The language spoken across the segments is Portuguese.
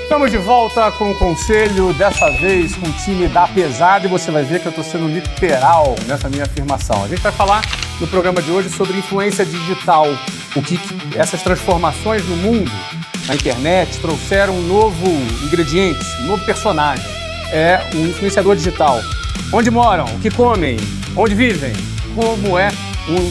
Estamos de volta com o Conselho, dessa vez com o time da Pesada, e você vai ver que eu estou sendo literal nessa minha afirmação. A gente vai falar no programa de hoje sobre influência digital, o que essas transformações no mundo, na internet, trouxeram um novo ingrediente, um novo personagem. É o influenciador digital. Onde moram, o que comem, onde vivem, como é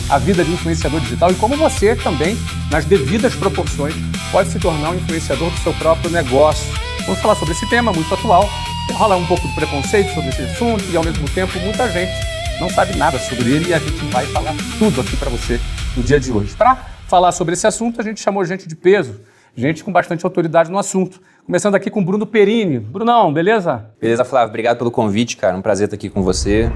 a vida de um influenciador digital e como você também, nas devidas proporções, pode se tornar um influenciador do seu próprio negócio. Vamos falar sobre esse tema muito atual, rola um pouco de preconceito sobre esse assunto e, ao mesmo tempo, muita gente não sabe nada sobre ele e a gente vai falar tudo aqui para você no dia de hoje. Para falar sobre esse assunto, a gente chamou gente de peso, gente com bastante autoridade no assunto. Começando aqui com o Bruno Perini. Brunão, beleza? Beleza, Flávio. Obrigado pelo convite, cara. Um prazer estar aqui com você.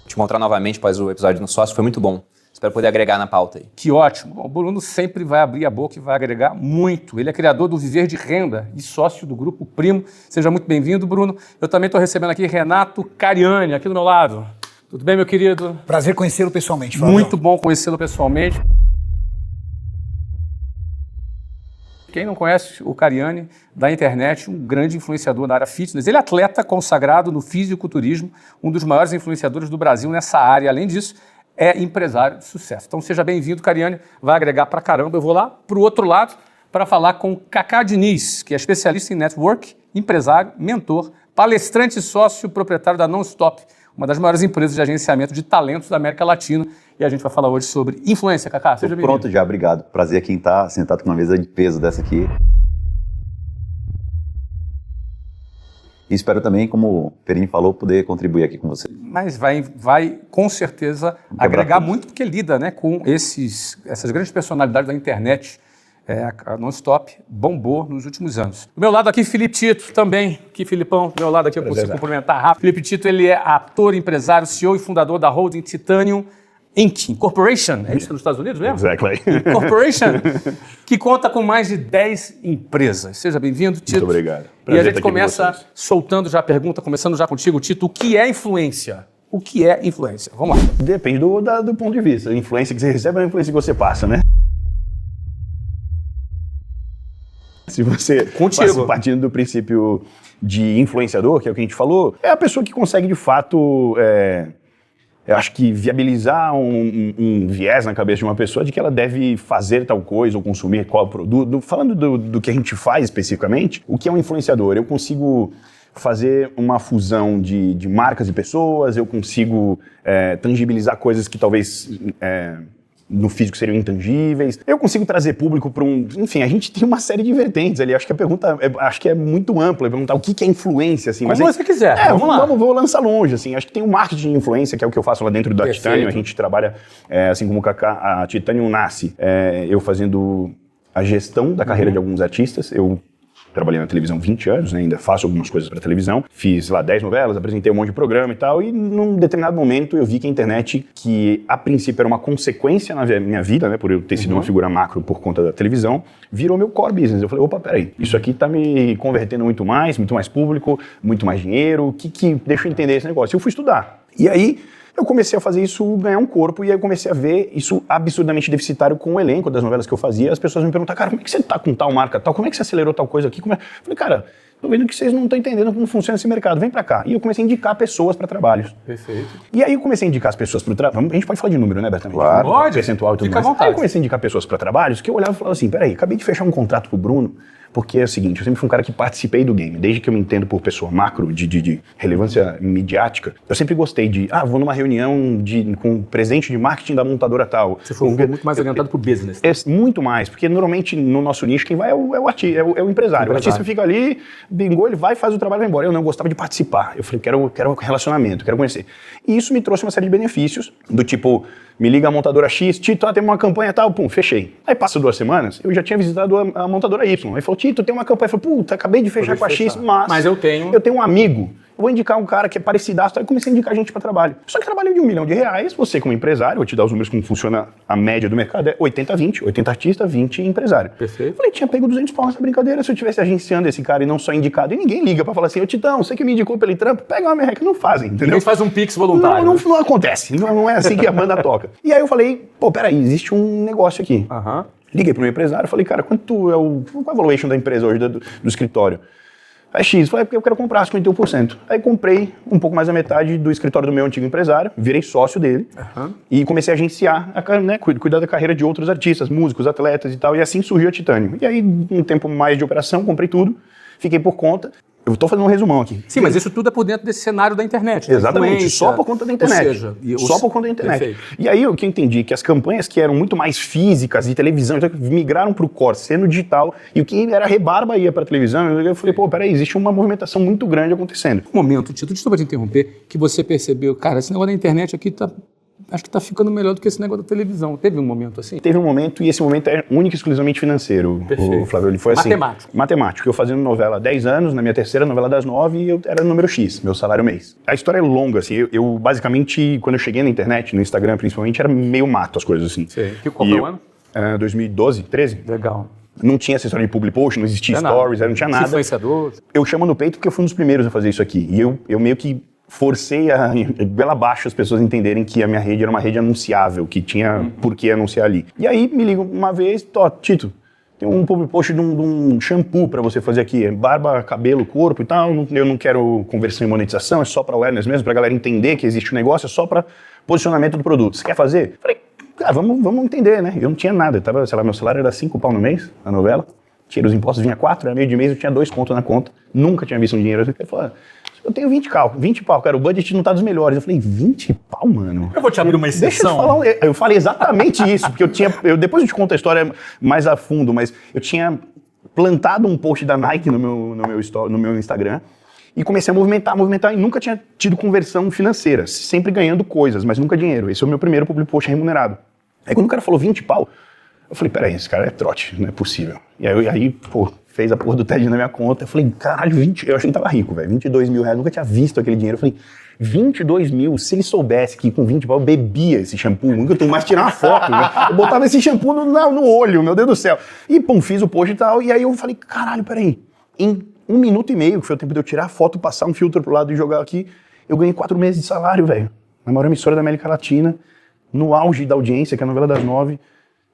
Te encontrar novamente após o episódio no Sócio foi muito bom. Espero poder agregar na pauta aí. Que ótimo. O Bruno sempre vai abrir a boca e vai agregar muito. Ele é criador do Viver de Renda e sócio do Grupo Primo. Seja muito bem-vindo, Bruno. Eu também estou recebendo aqui Renato Cariani, aqui do meu lado. Tudo bem, meu querido? Prazer conhecê-lo pessoalmente, Flávio. Muito bom conhecê-lo pessoalmente. Quem não conhece o Cariani da internet, um grande influenciador da área fitness. Ele é atleta consagrado no fisiculturismo, um dos maiores influenciadores do Brasil nessa área. Além disso, é empresário de sucesso. Então seja bem-vindo, Cariani. Vai agregar pra caramba. Eu vou lá pro outro lado para falar com Cacá Diniz, que é especialista em network, empresário, mentor, palestrante e sócio proprietário da Nonstop, uma das maiores empresas de agenciamento de talentos da América Latina. E a gente vai falar hoje sobre influência, Cacá. Seja bem-vindo. Pronto já, obrigado. Prazer aqui em estar sentado com uma mesa de peso dessa aqui. E espero também, como o Perini falou, poder contribuir aqui com você. Mas vai com certeza agregar muito, porque lida, né, com essas grandes personalidades da internet. A Nonstop bombou nos últimos anos. Do meu lado aqui, Felipe Tito, também. Aqui, Filipão, do meu lado aqui, eu consigo cumprimentar rápido. Felipe Tito, ele é ator, empresário, CEO e fundador da holding Titanium Inc. Corporation, é isso nos Estados Unidos mesmo? Exactly. Corporation, que conta com mais de 10 empresas. Seja bem-vindo, Tito. Muito obrigado. E a gente começa soltando já a pergunta, começando já contigo, Tito. O que é influência? O que é influência? Vamos lá. Depende do ponto de vista. A influência que você recebe é a influência que você passa, né? Se você passa partindo do princípio de influenciador, que é o que a gente falou, é a pessoa que consegue, de fato, eu acho que viabilizar um viés na cabeça de uma pessoa de que ela deve fazer tal coisa ou consumir qual produto. Falando do que a gente faz especificamente, o que é um influenciador? Eu consigo fazer uma fusão de marcas e pessoas, eu consigo tangibilizar coisas que talvez no físico seriam intangíveis. Eu consigo trazer público para Enfim, a gente tem uma série de vertentes ali. Acho que a pergunta é muito ampla. Perguntar o que é influência, assim. Como você quiser. Vamos lá. Vou lançar longe, assim. Acho que tem o marketing de influência, que é o que eu faço lá dentro da Titanium. A gente trabalha, assim como a Titanium nasce, eu fazendo a gestão da carreira de alguns artistas. Eu trabalhei na televisão 20 anos, né? Ainda faço algumas coisas para televisão. Fiz lá 10 novelas, apresentei um monte de programa e tal. E num determinado momento eu vi que a internet, que a princípio era uma consequência na minha vida, né? Por eu ter sido uma figura macro por conta da televisão, virou meu core business. Eu falei, opa, peraí, isso aqui tá me convertendo muito mais público, muito mais dinheiro. Deixa eu entender esse negócio. Eu fui estudar. E aí eu comecei a fazer isso ganhar um corpo, e aí eu comecei a ver isso absurdamente deficitário com o elenco das novelas que eu fazia. As pessoas me perguntavam, cara, como é que você tá com tal marca tal? Como é que você acelerou tal coisa aqui? Eu falei, cara, tô vendo que vocês não estão entendendo como funciona esse mercado, vem pra cá. E eu comecei a indicar pessoas para trabalhos. Perfeito. E aí eu comecei a indicar as pessoas para trabalho. A gente pode falar de número, né, Bertamente? Claro. Pode. Percentual e tudo Fica mais. à vontade. Aí eu comecei a indicar pessoas para trabalhos que eu olhava e falava assim, peraí, acabei de fechar um contrato pro Bruno, porque é o seguinte, eu sempre fui um cara que participei do game, desde que eu me entendo por pessoa macro, de relevância midiática, eu sempre gostei vou numa reunião com presente de marketing da montadora tal. Você foi muito mais orientado pro business. Muito mais, porque normalmente no nosso nicho quem vai é o empresário. O artista fica ali, bingou, ele vai, faz o trabalho e vai embora. Eu não gostava de participar. Eu falei, quero relacionamento, quero conhecer. E isso me trouxe uma série de benefícios, do tipo, me liga a montadora X, Tito, tem uma campanha tal, pum, fechei. Aí passa 2 semanas, eu já tinha visitado a montadora Y. Aí falou, Tito, tem uma campanha. Eu falei, puta, acabei de fechar com a X, mas eu tenho um amigo vou indicar um cara que é parecidaço, aí comecei a indicar gente para trabalho. Só que trabalho de R$1 milhão, você como empresário, vou te dar os números como funciona a média do mercado, é 80-20, 80 artista, 20 empresário. Perfeito. Falei, tinha pego 200 pau nessa brincadeira se eu tivesse agenciando esse cara e não só indicado. E ninguém liga pra falar assim, ô Titão, você que me indicou pelo trampo, pega uma merreca. Não fazem, entendeu? Ninguém faz um pix voluntário. Não acontece, não é assim que a banda toca. E aí eu falei, pô, peraí, existe um negócio aqui. Liguei pro meu empresário, falei, cara, qual é a valuation da empresa hoje, do escritório? É X, falei, porque eu quero comprar 51%. Aí comprei um pouco mais da metade do escritório do meu antigo empresário, virei sócio dele e comecei a agenciar, né, cuidar da carreira de outros artistas, músicos, atletas e tal, e assim surgiu a Titânio. E aí, um tempo mais de operação, comprei tudo, fiquei por conta. Eu tô fazendo um resumão aqui. Sim, mas isso tudo é por dentro desse cenário da internet. Exatamente, só por conta da internet. Ou seja, só por conta da internet. Perfeito. E aí o que eu entendi, que as campanhas que eram muito mais físicas e televisão, então, migraram pro core, sendo digital, e o que era rebarba ia pra televisão, eu falei, pô, peraí, existe uma movimentação muito grande acontecendo. Um momento, Tito, desculpa te interromper, que você percebeu, cara, esse negócio da internet aqui acho que tá ficando melhor do que esse negócio da televisão. Teve um momento assim? Teve um momento, e esse momento é único e exclusivamente financeiro, o Flávio. Ele foi assim. Matemático. Eu fazendo novela há 10 anos, na minha terceira novela das 9, eu era número X, meu salário mês. A história é longa, assim. Eu basicamente, quando eu cheguei na internet, no Instagram principalmente, era meio mato as coisas assim. Sei. Qual foi o ano? 2012, 13. Legal. Não tinha essa história de public post, não existia stories, não tinha nada. Influenciador. Eu chamo no peito porque eu fui um dos primeiros a fazer isso aqui. E eu meio que forcei a goela abaixo as pessoas entenderem que a minha rede era uma rede anunciável, que tinha por que anunciar ali. E aí me ligam uma vez, Tito, tem um public post de um shampoo pra você fazer aqui, barba, cabelo, corpo e tal, eu não quero conversão e monetização, é só pra awareness mesmo, pra galera entender que existe um negócio, é só pra posicionamento do produto. Você quer fazer? Falei, cara, vamos entender, né? Eu não tinha nada, tava, sei lá, meu salário era 5 pau no mês, na novela, tira os impostos, vinha 4, era meio de mês, eu tinha 2 contos na conta, nunca tinha visto um dinheiro. Ele falou, eu tenho 20 pau, cara, o budget não tá dos melhores. Eu falei, 20 pau, mano? Eu vou te abrir uma exceção. Deixa eu te falar, eu falei exatamente isso, porque depois eu te conto a história mais a fundo, mas eu tinha plantado um post da Nike no meu Instagram e comecei a movimentar e nunca tinha tido conversão financeira, sempre ganhando coisas, mas nunca dinheiro. Esse é o meu primeiro public post remunerado. Aí quando o cara falou 20 pau, eu falei, peraí, esse cara é trote, não é possível. E aí, fez a porra do TED na minha conta. Eu falei, caralho, eu achei que tava rico, velho. 22 mil reais, nunca tinha visto aquele dinheiro. Eu falei, 22 mil, se ele soubesse que com 20 pau eu bebia esse shampoo, nunca eu tenho mais tirar uma foto, né? Eu botava esse shampoo no olho, meu Deus do céu. E, fiz o post e tal, e aí eu falei, caralho, peraí. Em 1 minuto e meio, que foi o tempo de eu tirar a foto, passar um filtro pro lado e jogar aqui, eu ganhei 4 meses de salário, velho. Na maior emissora da América Latina, no auge da audiência, que é a novela das 9,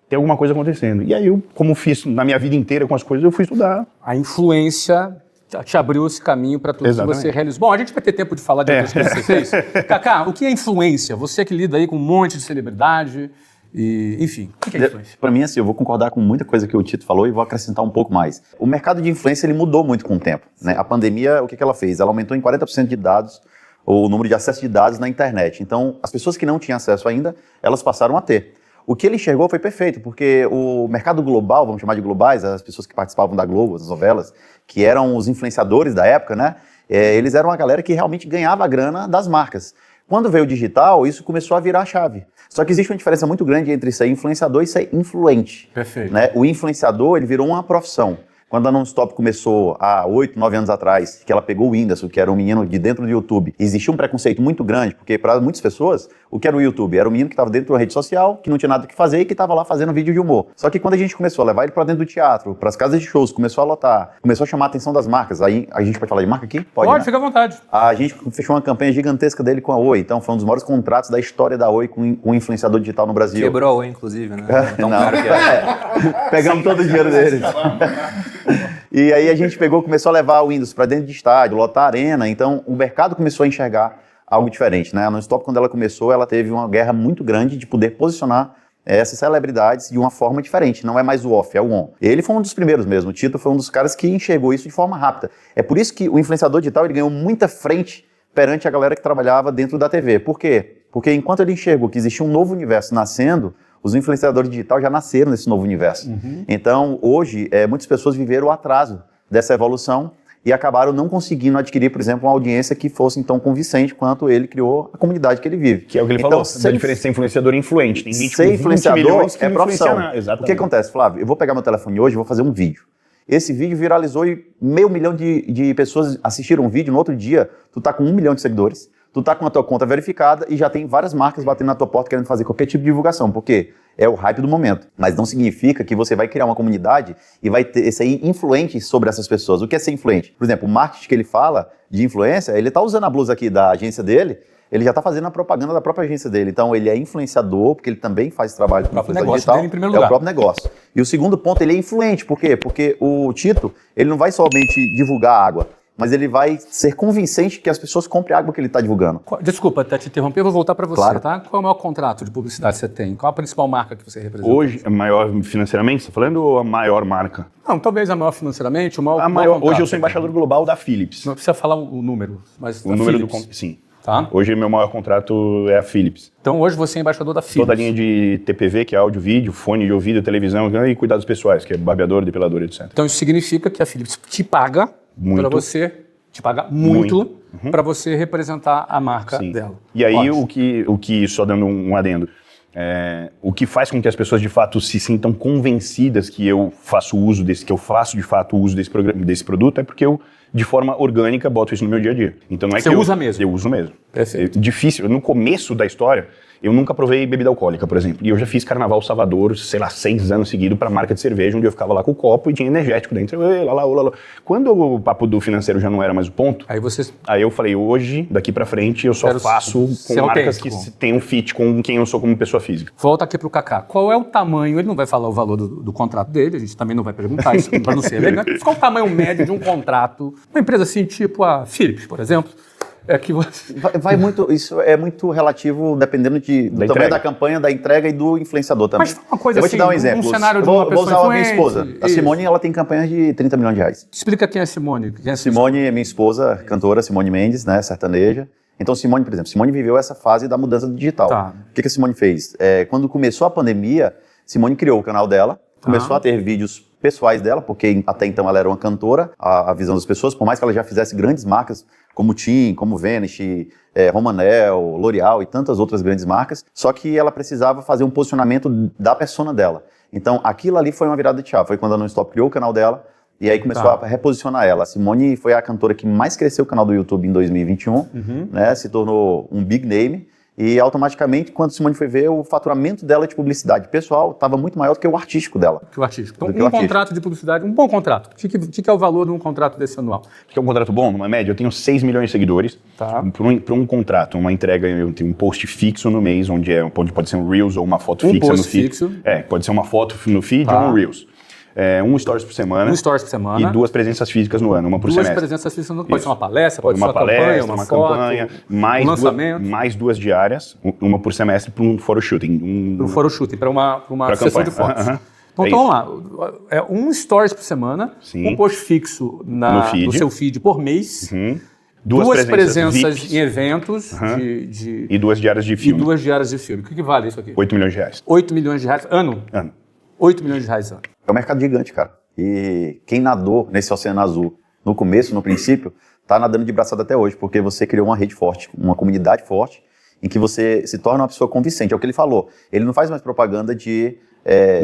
tem alguma coisa acontecendo. E aí eu, como fiz na minha vida inteira com as coisas, eu fui estudar. A influência te abriu esse caminho para tudo que você realizou. Bom, a gente vai ter tempo de falar de outras coisas que você fez. Cacá, o que é influência? Você que lida aí com um monte de celebridade, e, enfim, o que é influência? Para mim, assim, eu vou concordar com muita coisa que o Tito falou e vou acrescentar um pouco mais. O mercado de influência, ele mudou muito com o tempo, né? A pandemia, o que ela fez? Ela aumentou em 40% de dados, o número de acesso de dados na internet. Então, as pessoas que não tinham acesso ainda, elas passaram a ter. O que ele enxergou foi perfeito, porque o mercado global, vamos chamar de globais, as pessoas que participavam da Globo, as novelas, que eram os influenciadores da época, né? Eles eram uma galera que realmente ganhava a grana das marcas. Quando veio o digital, isso começou a virar a chave. Só que existe uma diferença muito grande entre ser influenciador e ser influente. Perfeito. Né? O influenciador, ele virou uma profissão. Quando a Non-Stop começou há 8, 9 anos atrás, que ela pegou o Whindersson, que era um menino de dentro do YouTube, existia um preconceito muito grande, porque para muitas pessoas, o que era o YouTube? Era um menino que estava dentro de uma rede social, que não tinha nada o que fazer e que estava lá fazendo vídeo de humor. Só que quando a gente começou a levar ele para dentro do teatro, para as casas de shows, começou a lotar, começou a chamar a atenção das marcas, aí a gente pode falar de marca aqui? Pode, né? Fica à vontade. A gente fechou uma campanha gigantesca dele com a Oi, então foi um dos maiores contratos da história da Oi com um influenciador digital no Brasil. Quebrou a Oi, inclusive, né? Então, não, pegamos todo o dinheiro deles. E aí a gente começou a levar o Windows para dentro de estádio, lotar a arena, então o mercado começou a enxergar algo diferente, né? A Non-Stop, quando ela começou, ela teve uma guerra muito grande de poder posicionar essas celebridades de uma forma diferente, não é mais o off, é o on. Ele foi um dos primeiros mesmo, o Tito foi um dos caras que enxergou isso de forma rápida. É por isso que o influenciador digital ele ganhou muita frente perante a galera que trabalhava dentro da TV. Por quê? Porque enquanto ele enxergou que existia um novo universo nascendo, os influenciadores digitais já nasceram nesse novo universo. Então, hoje, muitas pessoas viveram o atraso dessa evolução e acabaram não conseguindo adquirir, por exemplo, uma audiência que fosse tão convincente quanto ele criou a comunidade que ele vive. Que é o que ele falou, da diferença de influenciador e influente. Tem gente ser influenciador que é profissão. Exatamente. O que acontece, Flávio? Eu vou pegar meu telefone hoje e vou fazer um vídeo. Esse vídeo viralizou e 500 mil de pessoas assistiram o vídeo. No outro dia, tu tá com 1 milhão de seguidores, tu tá com a tua conta verificada e já tem várias marcas batendo na tua porta querendo fazer qualquer tipo de divulgação. Por quê? É o hype do momento. Mas não significa que você vai criar uma comunidade e vai ter esse aí influente sobre essas pessoas. O que é ser influente? Por exemplo, o marketing que ele fala de influência, ele tá usando a blusa aqui da agência dele, ele já está fazendo a propaganda da própria agência dele. Então, ele é influenciador, porque ele também faz trabalho com influência digital. Dele, em primeiro lugar. É o próprio negócio. E o segundo ponto, ele é influente. Por quê? Porque o Tito, ele não vai somente divulgar água, mas ele vai ser convincente que as pessoas comprem a água que ele está divulgando. Desculpa até te interromper, vou voltar para você, Claro. tá? Qual é o maior contrato de publicidade que você tem? Qual a principal marca que você representa? Hoje, a maior financeiramente, você está falando, ou a maior marca? Não, talvez a maior financeiramente, o maior contrato. Hoje eu sou embaixador global da Philips. Não precisa falar o número, mas O número Philips, sim. tá? Hoje meu maior contrato é a Philips. Então hoje você é embaixador da Philips. Toda a linha de TPV, que é áudio, vídeo, fone de ouvido, televisão e cuidados pessoais, que é barbeador, depilador, etc. Então isso significa que a Philips te paga Muito. para você, te paga muito para você representar a marca Sim. dela. E aí Ótimo. o que só dando um adendo, o que faz com que as pessoas de fato se sintam convencidas que eu faço uso desse, que eu faço de fato uso desse produto, é porque eu de forma orgânica boto isso no meu dia a dia. Então não é Você que usa mesmo? Eu uso mesmo. Perfeito. É difícil. No começo da história, eu nunca provei bebida alcoólica, por exemplo. E eu já fiz Carnaval Salvador, sei lá, 6 anos seguidos para marca de cerveja, onde eu ficava lá com o copo e tinha energético dentro. Lá. Quando o papo do financeiro já não era mais o ponto, Aí eu falei, hoje, daqui pra frente, eu só Quero faço ser com marcas que autêntico. tenham fit com quem eu sou como pessoa física. volta aqui para o Kaká. Qual é o tamanho? Ele não vai falar o valor do contrato dele, a gente também não vai perguntar isso para não ser elegante. Qual é o tamanho médio de um contrato? Uma empresa assim, tipo a Philips, por exemplo, é que você... Vai muito, isso é muito relativo, dependendo do tamanho entrega. da campanha, da entrega e do influenciador também. Mas fala uma coisa eu vou assim, te dar um um exemplo. cenário de vou, uma pessoa vou usar a minha influente, esposa. A isso. Simone, ela tem campanhas de 30 milhões de reais. Explica quem é Simone. Quem é Simone é minha esposa, cantora, Simone Mendes, né, sertaneja. Então, Simone, por exemplo, Simone viveu essa fase da mudança do digital. Tá. O que a Simone fez? Quando começou a pandemia, Simone criou o canal dela, começou a ter vídeos pessoais dela, porque até então ela era uma cantora, a visão das pessoas, por mais que ela já fizesse grandes marcas, como Tim, como Vanish, Romanel, L'Oreal e tantas outras grandes marcas, só que ela precisava fazer um posicionamento da persona dela. Então, aquilo ali foi uma virada de chave, foi quando a Non-Stop criou o canal dela, e aí começou a reposicionar ela. A Simone foi a cantora que mais cresceu o canal do YouTube em 2021, né, se tornou um big name, e automaticamente, quando Simone foi ver, o faturamento dela de publicidade pessoal estava muito maior do que o artístico dela. Que o artístico. Então, Do que o artístico. contrato de publicidade, um bom contrato. O que é o valor de um contrato desse anual? Que é um contrato bom, numa média, eu tenho 6 milhões de seguidores. Tá. Para um contrato, uma entrega, eu tenho um post fixo no mês, onde pode ser um Reels ou uma foto Um fixa post no feed. fixo. Pode ser uma foto no feed Tá. ou um Reels. Um stories por semana. Um stories por semana. E 2 presenças físicas no ano, uma por Duas semestre. presenças físicas, pode ser Isso. uma palestra, pode ser uma uma palestra, campanha, uma foto, campanha, um lançamento. mais 2 diárias, uma por semestre para um photoshooting. Para o photoshoot, para uma Pra sessão campanha. de fotos. Aham. Então, É vamos lá. É um stories por semana, Sim. um post fixo No feed. no seu feed por mês, Duas presenças VIPs em eventos e 2 diárias de e filme. 2 diárias de filme. O que vale isso aqui? 8 milhões de reais. 8 milhões de reais ano? Ano. 8 milhões de reais ano. É um mercado gigante, cara. E quem nadou nesse oceano azul no começo, no princípio, está nadando de braçada até hoje, porque você criou uma rede forte, uma comunidade forte, em que você se torna uma pessoa convincente. É o que ele falou. Ele não faz mais propaganda de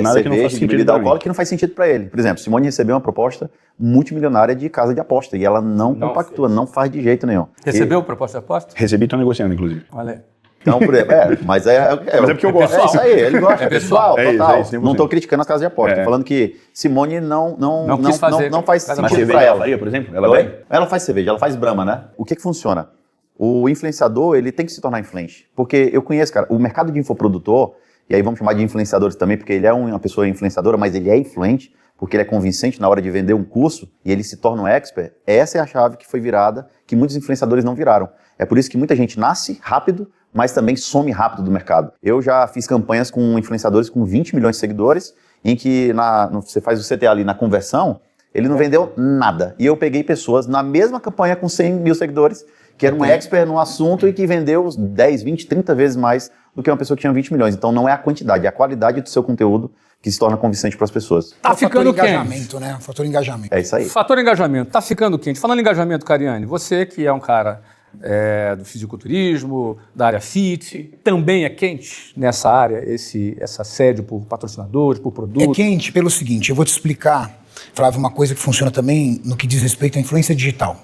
Nada que não cerveja, faça de sentido bebida pra mim. alcoólica, que não faz sentido para ele. Por exemplo, Simone recebeu uma proposta multimilionária de casa de aposta, e ela não compactua, não faz de jeito nenhum. Recebeu proposta de aposta? Recebi e estou negociando, inclusive. Olha aí. Então, por exemplo, mas é porque eu gosto. É isso aí, ele gosta. É pessoal. total. É isso, 100%. Não estou criticando as casas de aposta, estou falando que Simone não quis fazer faz casa de Mas sentido cerveja para ela ela. faria, por exemplo? Ela Oi? bem? Ela faz cerveja, ela faz Brahma, né? O que funciona? O influenciador, ele tem que se tornar influente. Porque eu conheço, cara, o mercado de infoprodutor, e aí vamos chamar de influenciadores também, porque ele é uma pessoa influenciadora, mas ele é influente, porque ele é convincente na hora de vender um curso, e ele se torna um expert. Essa é a chave que foi virada, que muitos influenciadores não viraram. É por isso que muita gente nasce rápido, mas também some rápido do mercado. Eu já fiz campanhas com influenciadores com 20 milhões de seguidores, em que você faz o CTA ali na conversão, ele não vendeu nada. E eu peguei pessoas na mesma campanha com 100 mil seguidores, que era um expert no assunto e que vendeu 10, 20, 30 vezes mais do que uma pessoa que tinha 20 milhões. Então não é a quantidade, é a qualidade do seu conteúdo que se torna convincente para as pessoas. Tá ficando quente. engajamento, né? Fator engajamento. É isso aí. Fator engajamento. Tá ficando quente. Falando em engajamento, Cariane, você que é um cara do fisiculturismo, da área fit, também é quente nessa área, essa sede por patrocinadores, por É produtos? quente pelo seguinte, eu vou te explicar Flávio, uma coisa que funciona também no que diz respeito à influência digital.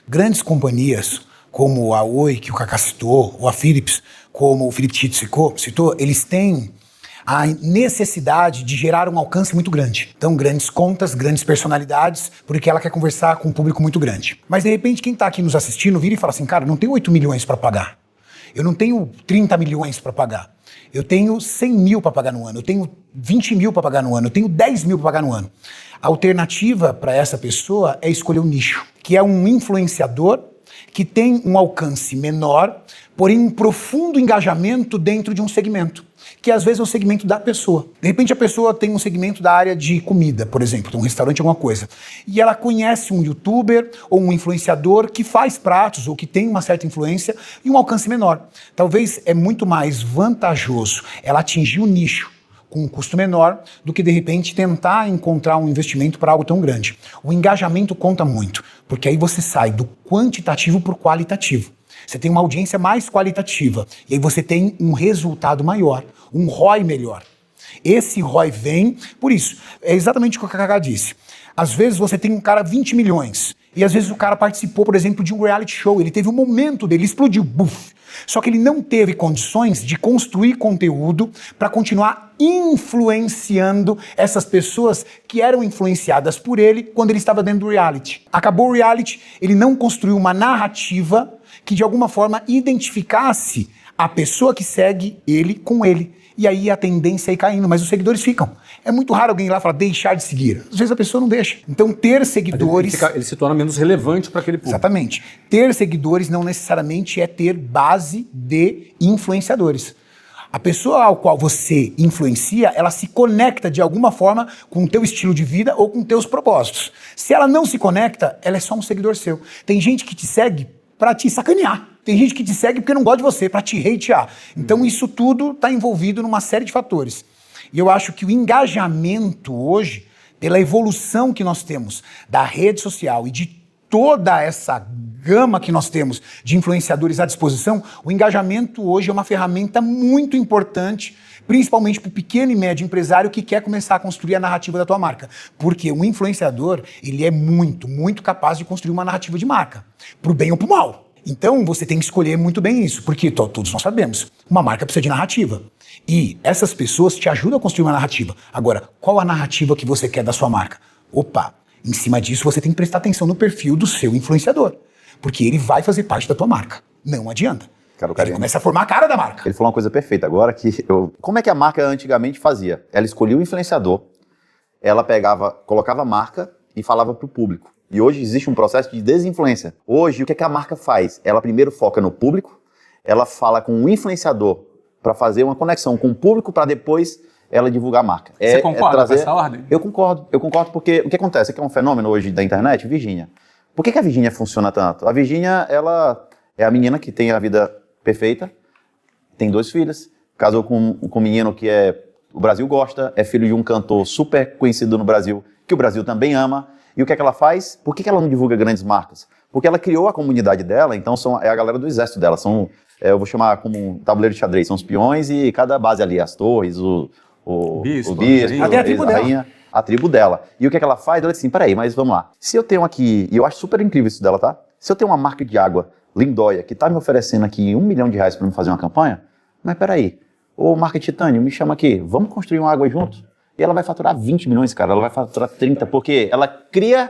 Grandes companhias, como a Oi, que o Kaká citou, ou a Philips, como o Felipe Tito citou, eles têm a necessidade de gerar um alcance muito grande. Então, grandes contas, grandes personalidades, porque ela quer conversar com um público muito grande. Mas, de repente, quem está aqui nos assistindo vira e fala assim, cara, não tenho 8 milhões para pagar. Eu não tenho 30 milhões para pagar. Eu tenho 100 mil para pagar no ano. Eu tenho 20 mil para pagar no ano. Eu tenho 10 mil para pagar no ano. A alternativa para essa pessoa é escolher um nicho, que é um influenciador que tem um alcance menor, porém um profundo engajamento dentro de um segmento, que às vezes é o segmento da pessoa. De repente a pessoa tem um segmento da área de comida, por exemplo, de um restaurante, alguma coisa, e ela conhece um youtuber ou um influenciador que faz pratos ou que tem uma certa influência e um alcance menor. Talvez é muito mais vantajoso ela atingir o nicho com um custo menor do que, de repente, tentar encontrar um investimento para algo tão grande. O engajamento conta muito, porque aí você sai do quantitativo para o qualitativo. Você tem uma audiência mais qualitativa e aí você tem um resultado maior, um ROI melhor. Esse ROI vem por isso. É exatamente o que o Kaká disse. Às vezes você tem um cara 20 milhões e às vezes o cara participou, por exemplo, de um reality show. Ele teve um momento dele, explodiu, buf. Só que ele não teve condições de construir conteúdo para continuar influenciando essas pessoas que eram influenciadas por ele quando ele estava dentro do reality. Acabou o reality, ele não construiu uma narrativa que de alguma forma identificasse a pessoa que segue ele com ele. E aí a tendência é ir caindo, mas os seguidores ficam. É muito raro alguém ir lá falar deixar de seguir. Às vezes a pessoa não deixa. Então ter seguidores... Ele se torna menos relevante para aquele público. Exatamente. Ter seguidores não necessariamente é ter base de influenciadores. A pessoa ao qual você influencia, ela se conecta de alguma forma com o teu estilo de vida ou com teus propósitos. Se ela não se conecta, ela é só um seguidor seu. Tem gente que te segue para te sacanear. Tem gente que te segue porque não gosta de você, para te hatear. Então isso tudo está envolvido numa série de fatores. E eu acho que o engajamento hoje, pela evolução que nós temos da rede social e de toda essa gama que nós temos de influenciadores à disposição, o engajamento hoje é uma ferramenta muito importante, principalmente para o pequeno e médio empresário que quer começar a construir a narrativa da tua marca. Porque o influenciador, ele é muito, muito capaz de construir uma narrativa de marca, para o bem ou para o mal. Então, você tem que escolher muito bem isso, porque todos nós sabemos, uma marca precisa de narrativa. E essas pessoas te ajudam a construir uma narrativa. Agora, qual a narrativa que você quer da sua marca? Opa, em cima disso você tem que prestar atenção no perfil do seu influenciador, porque ele vai fazer parte da tua marca. Não adianta. Cara, ele começa a formar a cara da marca. Ele falou uma coisa perfeita agora, como é que a marca antigamente fazia? Ela escolhia o influenciador, ela colocava a marca e falava para o público. E hoje existe um processo de desinfluência. Hoje, o que a marca faz? Ela primeiro foca no público, ela fala com o influenciador para fazer uma conexão com o público para depois ela divulgar a marca. Você concorda com essa ordem? Eu concordo porque o que acontece? Que é um fenômeno hoje da internet, Virgínia. Por que a Virgínia funciona tanto? A Virgínia, ela é a menina que tem a vida perfeita, tem 2 filhos, casou com um menino que o Brasil gosta, é filho de um cantor super conhecido no Brasil, que o Brasil também ama. E o que ela faz? Por que ela não divulga grandes marcas? Porque ela criou a comunidade dela, então é a galera do exército dela. Eu vou chamar como um tabuleiro de xadrez, são os peões e cada base ali, as torres, o bispo, até a tribo dela. Rainha, a tribo dela. E o que ela faz? Ela diz assim, peraí, mas vamos lá. Se eu tenho aqui, e eu acho super incrível isso dela, tá? Se eu tenho uma marca de água, Lindóia, que tá me oferecendo aqui R$1 milhão para me fazer uma campanha, mas peraí, ô marca Titânio, me chama aqui, vamos construir uma água junto? E ela vai faturar 20 milhões, cara. Ela vai faturar 30, porque ela cria...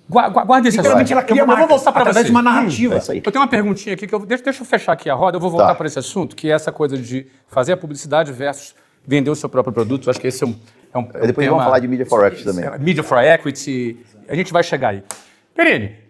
Guarda esse assunto. Ela cria marca, eu vou voltar para através você. de uma narrativa. É isso aí. Eu tenho uma perguntinha aqui, deixa eu fechar aqui a roda, eu vou voltar para esse assunto, que é essa coisa de fazer a publicidade versus vender o seu próprio produto. Eu acho que esse é um Depois vamos falar de Media for Equity também. Media for Equity, a gente vai chegar aí. Perini,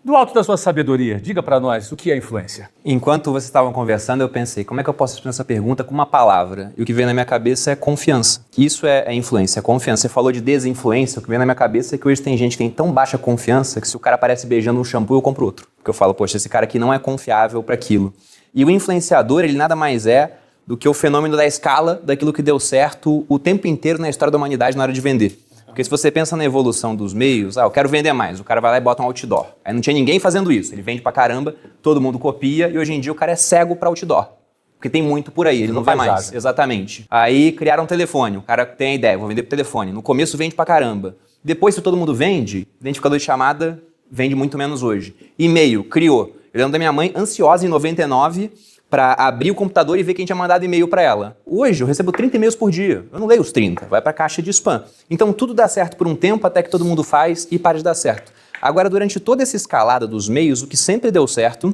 do alto da sua sabedoria, diga para nós o que é influência. Enquanto vocês estavam conversando, eu pensei, como é que eu posso responder essa pergunta com uma palavra? E o que veio na minha cabeça é confiança. Isso é influência, é confiança. Você falou de desinfluência, o que veio na minha cabeça é que hoje tem gente que tem tão baixa confiança que se o cara aparece beijando um shampoo, eu compro outro. Porque eu falo, poxa, esse cara aqui não é confiável para aquilo. E o influenciador, ele nada mais é do que o fenômeno da escala daquilo que deu certo o tempo inteiro na história da humanidade na hora de vender. Porque se você pensa na evolução dos meios, eu quero vender mais, o cara vai lá e bota um outdoor. Aí não tinha ninguém fazendo isso, ele vende pra caramba, todo mundo copia e hoje em dia o cara é cego pra outdoor. Porque tem muito por aí, ele não vê mais. Exatamente. Aí criaram um telefone, o cara tem a ideia, vou vender pro telefone. No começo vende pra caramba. Depois, se todo mundo vende, identificador de chamada vende muito menos hoje. E-mail, criou. Eu lembro da minha mãe ansiosa em 99 para abrir o computador e ver quem tinha mandado e-mail para ela. Hoje eu recebo 30 e-mails por dia. Eu não leio os 30, vai para a caixa de spam. Então tudo dá certo por um tempo até que todo mundo faz e para de dar certo. Agora, durante toda essa escalada dos meios, o que sempre deu certo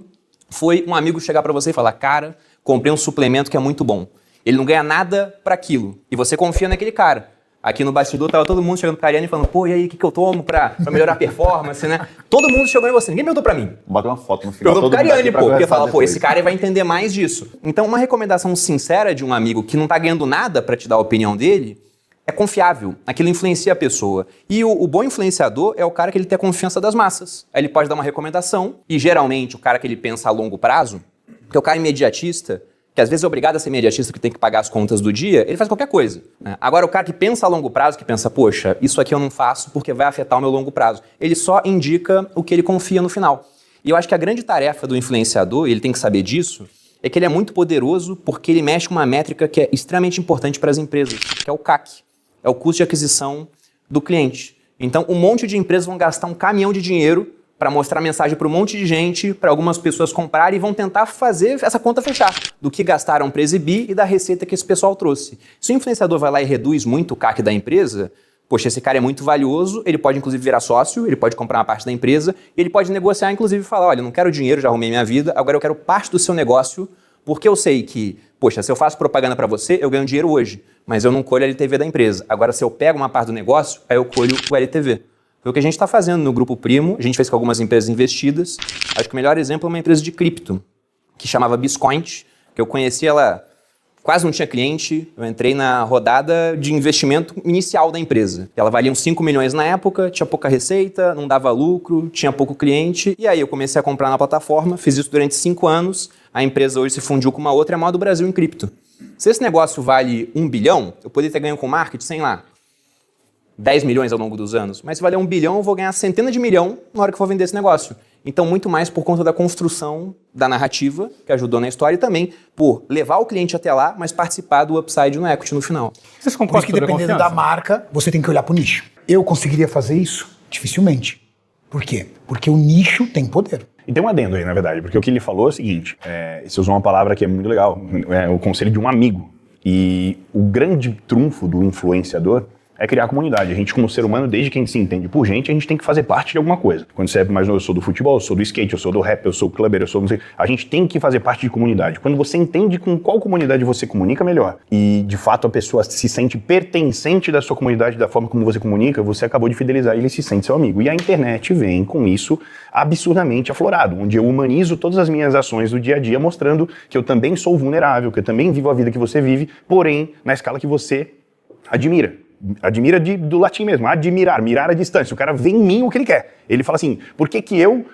foi um amigo chegar para você e falar: cara, comprei um suplemento que é muito bom. Ele não ganha nada para aquilo. E você confia naquele cara. Aqui no bastidor tava todo mundo chegando pra Ariane e falando: pô, e aí, o que eu tomo pra melhorar a performance, né? Todo mundo chegou em você, ninguém perguntou pra mim. Bota uma foto no final. Perguntou pra Ariane, pô, porque fala: pô, esse cara vai entender mais disso. Então, uma recomendação sincera de um amigo que não tá ganhando nada pra te dar a opinião dele é confiável. Aquilo influencia a pessoa. E o bom influenciador é o cara que ele tem a confiança das massas. Aí ele pode dar uma recomendação, e geralmente o cara que ele pensa a longo prazo, porque o cara imediatista, que às vezes é obrigado a ser imediatista, que tem que pagar as contas do dia, ele faz qualquer coisa, né? Agora, o cara que pensa a longo prazo, que pensa: poxa, isso aqui eu não faço porque vai afetar o meu longo prazo, ele só indica o que ele confia no final. E eu acho que a grande tarefa do influenciador, e ele tem que saber disso, é que ele é muito poderoso porque ele mexe com uma métrica que é extremamente importante para as empresas, que é o CAC, é o custo de aquisição do cliente. Então, um monte de empresas vão gastar um caminhão de dinheiro para mostrar mensagem para um monte de gente, para algumas pessoas comprarem e vão tentar fazer essa conta fechar do que gastaram para exibir e da receita que esse pessoal trouxe. Se o influenciador vai lá e reduz muito o CAC da empresa, poxa, esse cara é muito valioso, ele pode inclusive virar sócio, ele pode comprar uma parte da empresa, e ele pode negociar inclusive e falar: olha, eu não quero dinheiro, já arrumei minha vida, agora eu quero parte do seu negócio, porque eu sei que, poxa, se eu faço propaganda para você, eu ganho dinheiro hoje, mas eu não colho a LTV da empresa. Agora, se eu pego uma parte do negócio, aí eu colho o LTV. Foi o que a gente está fazendo no Grupo Primo, a gente fez com algumas empresas investidas. Acho que o melhor exemplo é uma empresa de cripto, que chamava Biscoint, que eu conheci ela, quase não tinha cliente, eu entrei na rodada de investimento inicial da empresa. Ela valia uns 5 milhões na época, tinha pouca receita, não dava lucro, tinha pouco cliente, e aí eu comecei a comprar na plataforma, fiz isso durante 5 anos, a empresa hoje se fundiu com uma outra, é a maior do Brasil em cripto. Se esse negócio vale 1 bilhão, eu poderia ter ganho com marketing, sei lá, 10 milhões ao longo dos anos, mas se valer 1 bilhão, eu vou ganhar centenas de milhão na hora que eu for vender esse negócio. Então, muito mais por conta da construção da narrativa, que ajudou na história, e também por levar o cliente até lá, mas participar do upside no equity no final. Vocês Por concordam isso que sobre a dependendo confiança? da marca, você tem que olhar pro nicho. Eu conseguiria fazer isso? Dificilmente. Por quê? Porque o nicho tem poder. E tem um adendo aí, na verdade, porque o que ele falou é o seguinte, você usou uma palavra que é muito legal, é o conselho de um amigo. E o grande trunfo do influenciador é criar comunidade. A gente, como ser humano, desde que a gente se entende por gente, a gente tem que fazer parte de alguma coisa. Quando você é mais novo, eu sou do futebol, eu sou do skate, eu sou do rap, eu sou clubber, eu sou... Não sei, a gente tem que fazer parte de comunidade. Quando você entende com qual comunidade você comunica, melhor. E, de fato, a pessoa se sente pertencente da sua comunidade, da forma como você comunica, você acabou de fidelizar e ele se sente seu amigo. E a internet vem com isso absurdamente aflorado, onde eu humanizo todas as minhas ações do dia a dia, mostrando que eu também sou vulnerável, que eu também vivo a vida que você vive, porém, na escala que você admira. Admira do latim mesmo, admirar, mirar a distância. O cara vê em mim o que ele quer. Ele fala assim: por que que eu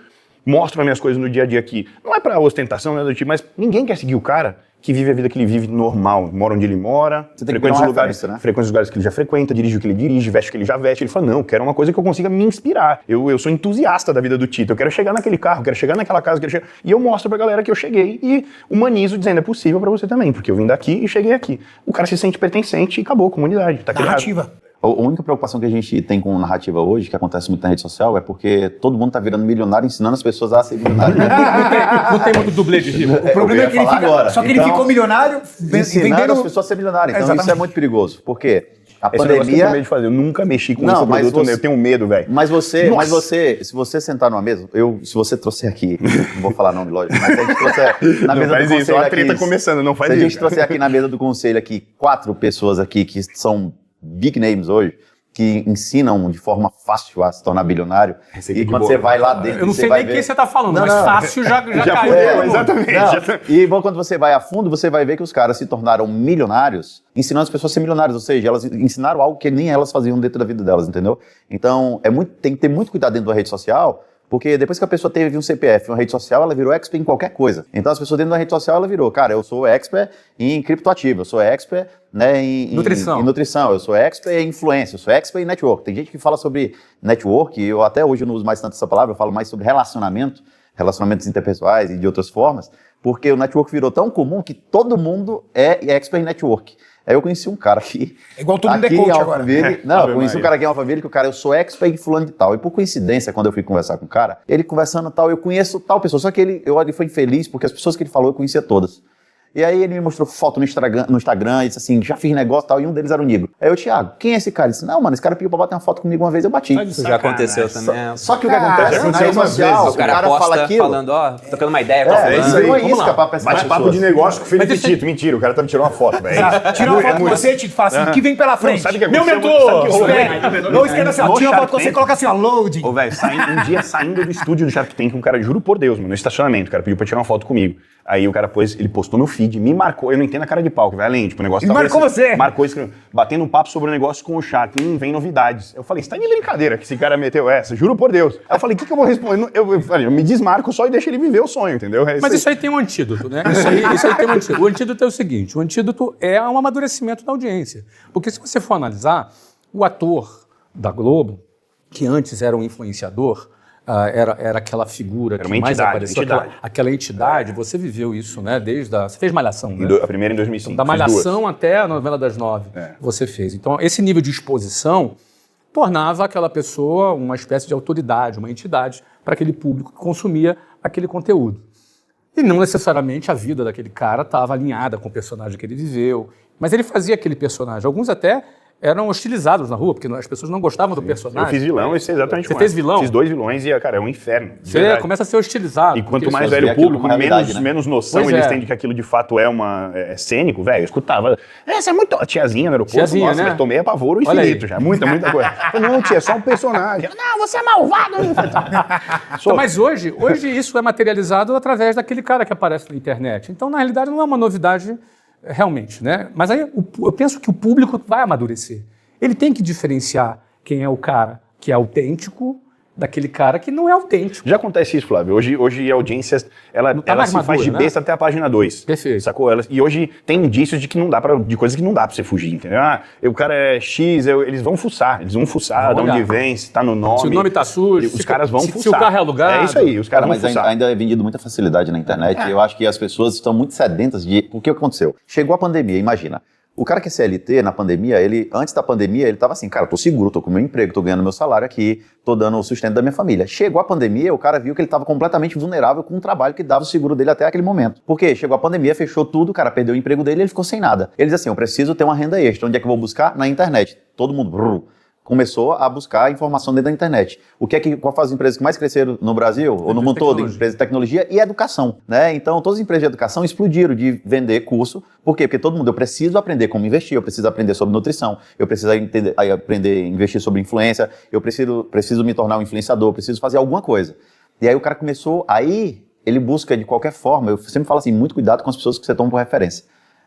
mostro as minhas coisas no dia a dia aqui? Não é pra ostentação, né, do tipo, mas ninguém quer seguir o cara que vive a vida que ele vive normal, mora onde ele mora, frequenta os lugares, né? Frequenta os lugares que ele já frequenta, dirige o que ele dirige, veste o que ele já veste. Ele fala: não, quero uma coisa que eu consiga me inspirar. Eu sou entusiasta da vida do Tito, eu quero chegar naquele carro, quero chegar naquela casa, e eu mostro pra galera que eu cheguei e humanizo dizendo: é possível pra você também, porque eu vim daqui e cheguei aqui. O cara se sente pertencente e acabou a comunidade, tá criado. Narrativa. A única preocupação que a gente tem com narrativa hoje, que acontece muito na rede social, é porque todo mundo tá virando milionário, ensinando as pessoas a ser milionário. Não tem muito dublê de rico. O problema é que ele fica, agora. só que ele Então, ficou milionário ensinando vendendo... as pessoas a ser milionário. Então Exatamente. isso é muito perigoso. Por quê? A Esse negócio que eu tenho pandemia... medo de fazer. Eu nunca mexi com Não, esse mas produto, você- eu tenho medo, velho. Mas se você sentar numa mesa, se você trouxer aqui, não vou falar nome, lógico, mas se a gente trouxer na Não mesa faz do isso, conselho ó a treta aqui, começando, não faz se a gente isso. trouxer aqui na mesa do conselho aqui 4 pessoas aqui que são big names hoje, que ensinam de forma fácil a se tornar bilionário, Receita e de quando bolo. você vai lá dentro, Eu não você sei vai nem ver... quem você tá falando, Não, mas não. fácil já caiu. foi, todo mundo. exatamente. Não, e bom, quando você vai a fundo, você vai ver que os caras se tornaram milionários ensinando as pessoas a ser milionárias, ou seja, elas ensinaram algo que nem elas faziam dentro da vida delas, entendeu? Então, tem que ter muito cuidado dentro da rede social, porque depois que a pessoa teve um CPF, uma rede social, ela virou expert em qualquer coisa. Então, as pessoas dentro da rede social, ela virou, cara, eu sou expert em criptoativo, eu sou expert, né, em nutrição, eu sou expert em influência, eu sou expert em network. Tem gente que fala sobre network, eu até hoje não uso mais tanto essa palavra, eu falo mais sobre relacionamento, relacionamentos interpessoais e de outras formas, porque o network virou tão comum que todo mundo é expert em network. Aí eu conheci um cara aqui. É igual todo mundo aqui é coach em agora. Alphaville. Não, eu conheci um cara aqui em Alphaville que o cara, eu sou expert em fulano de tal. E por coincidência, quando eu fui conversar com o cara, ele conversando tal, eu conheço tal pessoa. Só que ele foi infeliz porque as pessoas que ele falou eu conhecia todas. E aí ele me mostrou foto no Instagram e disse assim, já fiz negócio e tal, e um deles era o Nigro. Aí eu, Thiago, quem é esse cara? Ele disse, não, mano, esse cara pediu pra bater uma foto comigo uma vez, eu bati. Isso já aconteceu também. Só que o que acontece aconteceu na rede uma social, vez. O cara posta fala aquilo. falando, ó, trocando uma ideia com a fulana. isso aí, Uma vamos isca lá. pra pescar Bate-papo de negócio com o Felipe Tito. Mentira, o cara tá me tirando uma foto, velho. Tira uma foto com você e te fala assim, o que vem pela frente? sabe o que Meu aconteceu? mentor! Sabe o que rolou? Não esquerda assim, ó, No tira uma foto com Shark você e coloca assim, ó, loading. Ô, velho, um dia saindo do estúdio do Shark Tank, um cara, juro por Deus, mano, no estacionamento, o cara pediu pra tirar uma foto comigo. Aí o cara ele postou no feed, me marcou, eu não entendo a cara de pau, que vai além, tipo, o negócio... Ele marcou você? Marcou, escreveu, batendo um papo sobre o negócio com o Shark, vem novidades. Eu falei, você tá de brincadeira que esse cara meteu essa, juro por Deus. Aí eu falei, o que eu vou responder? Eu falei, eu me desmarco só e deixo ele viver o sonho, entendeu? Mas isso aí tem um antídoto, né? Isso aí tem um antídoto. O antídoto é o seguinte, o antídoto é um amadurecimento da audiência. Porque se você for analisar, o ator da Globo, que antes era um influenciador, era aquela figura que mais apareceu, aquela entidade, você viveu isso, né? Você fez Malhação, né? A primeira em 2005. Da Malhação até a novela das 9, você fez. Então, esse nível de exposição tornava aquela pessoa uma espécie de autoridade, uma entidade para aquele público que consumia aquele conteúdo. E não necessariamente a vida daquele cara estava alinhada com o personagem que ele viveu, mas ele fazia aquele personagem. Alguns até eram hostilizados na rua, porque as pessoas não gostavam do personagem. Eu fiz vilão, isso é exatamente Você fez vilão? Fiz 2 vilões e, cara, é um inferno. Você começa a ser hostilizado. E quanto mais pessoas velho o veem aquilo público, como realidade, menos noção Pois eles é. têm de que aquilo de fato é cênico, velho. Eu escutava, essa é muito... Tiazinha no aeroporto, Tiazinha, nossa, né? mas tomei apavoro Olha infinito aí. já. Muita coisa. Eu, não, tia, é só um personagem. Não, você é malvado. Então, mas hoje isso é materializado através daquele cara que aparece na internet. Então, na realidade, não é uma novidade realmente, né? Mas aí eu penso que o público vai amadurecer. Ele tem que diferenciar quem é o cara que é autêntico daquele cara que não é autêntico. Já acontece isso, Flávio. Hoje a audiência, ela mais se faz madura, de né? besta até a página 2. Perfeito. Sacou? E hoje tem indícios de que não dá de coisas que não dá pra você fugir, entendeu? O cara é X, eles vão fuçar. Eles vão fuçar, de onde olhar. vem, se tá no nome. Se o nome tá sujo, Os caras vão fuçar. se o carro é alugado. É isso aí, os caras vão Mas fuçar. ainda é vendido muita facilidade na internet. Eu acho que as pessoas estão muito sedentas de... O que aconteceu? Chegou a pandemia, imagina. O cara que é CLT, na pandemia, antes da pandemia, ele estava assim, cara, eu tô seguro, tô com meu emprego, tô ganhando meu salário aqui, tô dando o sustento da minha família. Chegou a pandemia, o cara viu que ele estava completamente vulnerável com um trabalho que dava o seguro dele até aquele momento. Por quê? Chegou a pandemia, fechou tudo, o cara perdeu o emprego dele, ele ficou sem nada. Ele diz assim, eu preciso ter uma renda extra. Onde é que eu vou buscar? Na internet. Todo mundo... começou a buscar informação dentro da internet. Qual foram as empresas que mais cresceram no Brasil, ou no mundo todo? Empresas de tecnologia e educação, né? Então, todas as empresas de educação explodiram de vender curso. Por quê? Porque todo mundo, eu preciso aprender como investir, eu preciso aprender sobre nutrição, eu preciso aprender a investir sobre influência, eu preciso me tornar um influenciador, eu preciso fazer alguma coisa. E aí o cara começou, ele busca de qualquer forma, eu sempre falo assim, muito cuidado com as pessoas que você toma por referência.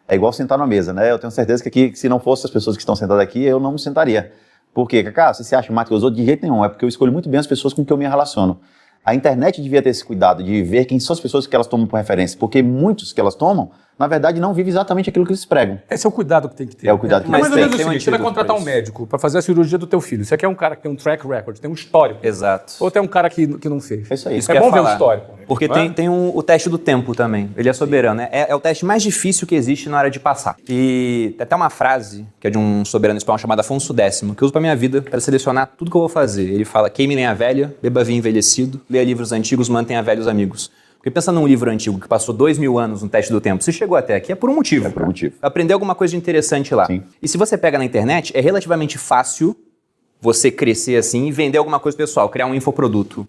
É igual sentar na mesa, né? Eu tenho certeza que aqui, se não fossem as pessoas que estão sentadas aqui, eu não me sentaria. Por quê, Cacá? Você se acha mais que os outros? De jeito nenhum. É porque eu escolho muito bem as pessoas com que eu me relaciono. A internet devia ter esse cuidado de ver quem são as pessoas que elas tomam por referência. Porque muitos que elas tomam, na verdade, não vivem exatamente aquilo que eles pregam. Esse é o cuidado que tem que ter. É o cuidado que Mas tem mais que ou ter. menos o seguinte, você vai contratar um médico para fazer a cirurgia do teu filho. Você quer um cara que tem um track record, tem um histórico. Exato. Ou tem um cara que não fez. É isso aí. Isso É que eu bom ia ver o falar. histórico. Porque não é? tem o teste do tempo também. Ele é soberano. É o teste mais difícil que existe na hora de passar. E tem até uma frase, que é de um soberano espanhol chamado Afonso X, que eu uso pra minha vida para selecionar tudo que eu vou fazer. Ele fala, queime lenha velha, beba vinho envelhecido, leia livros antigos, mantenha velhos amigos. Porque pensa num livro antigo que passou 2000 anos no teste do tempo, você chegou até aqui, é por um motivo. É por um motivo. Aprender alguma coisa de interessante lá. Sim. E se você pega na internet, é relativamente fácil você crescer assim e vender alguma coisa pessoal, criar um infoproduto.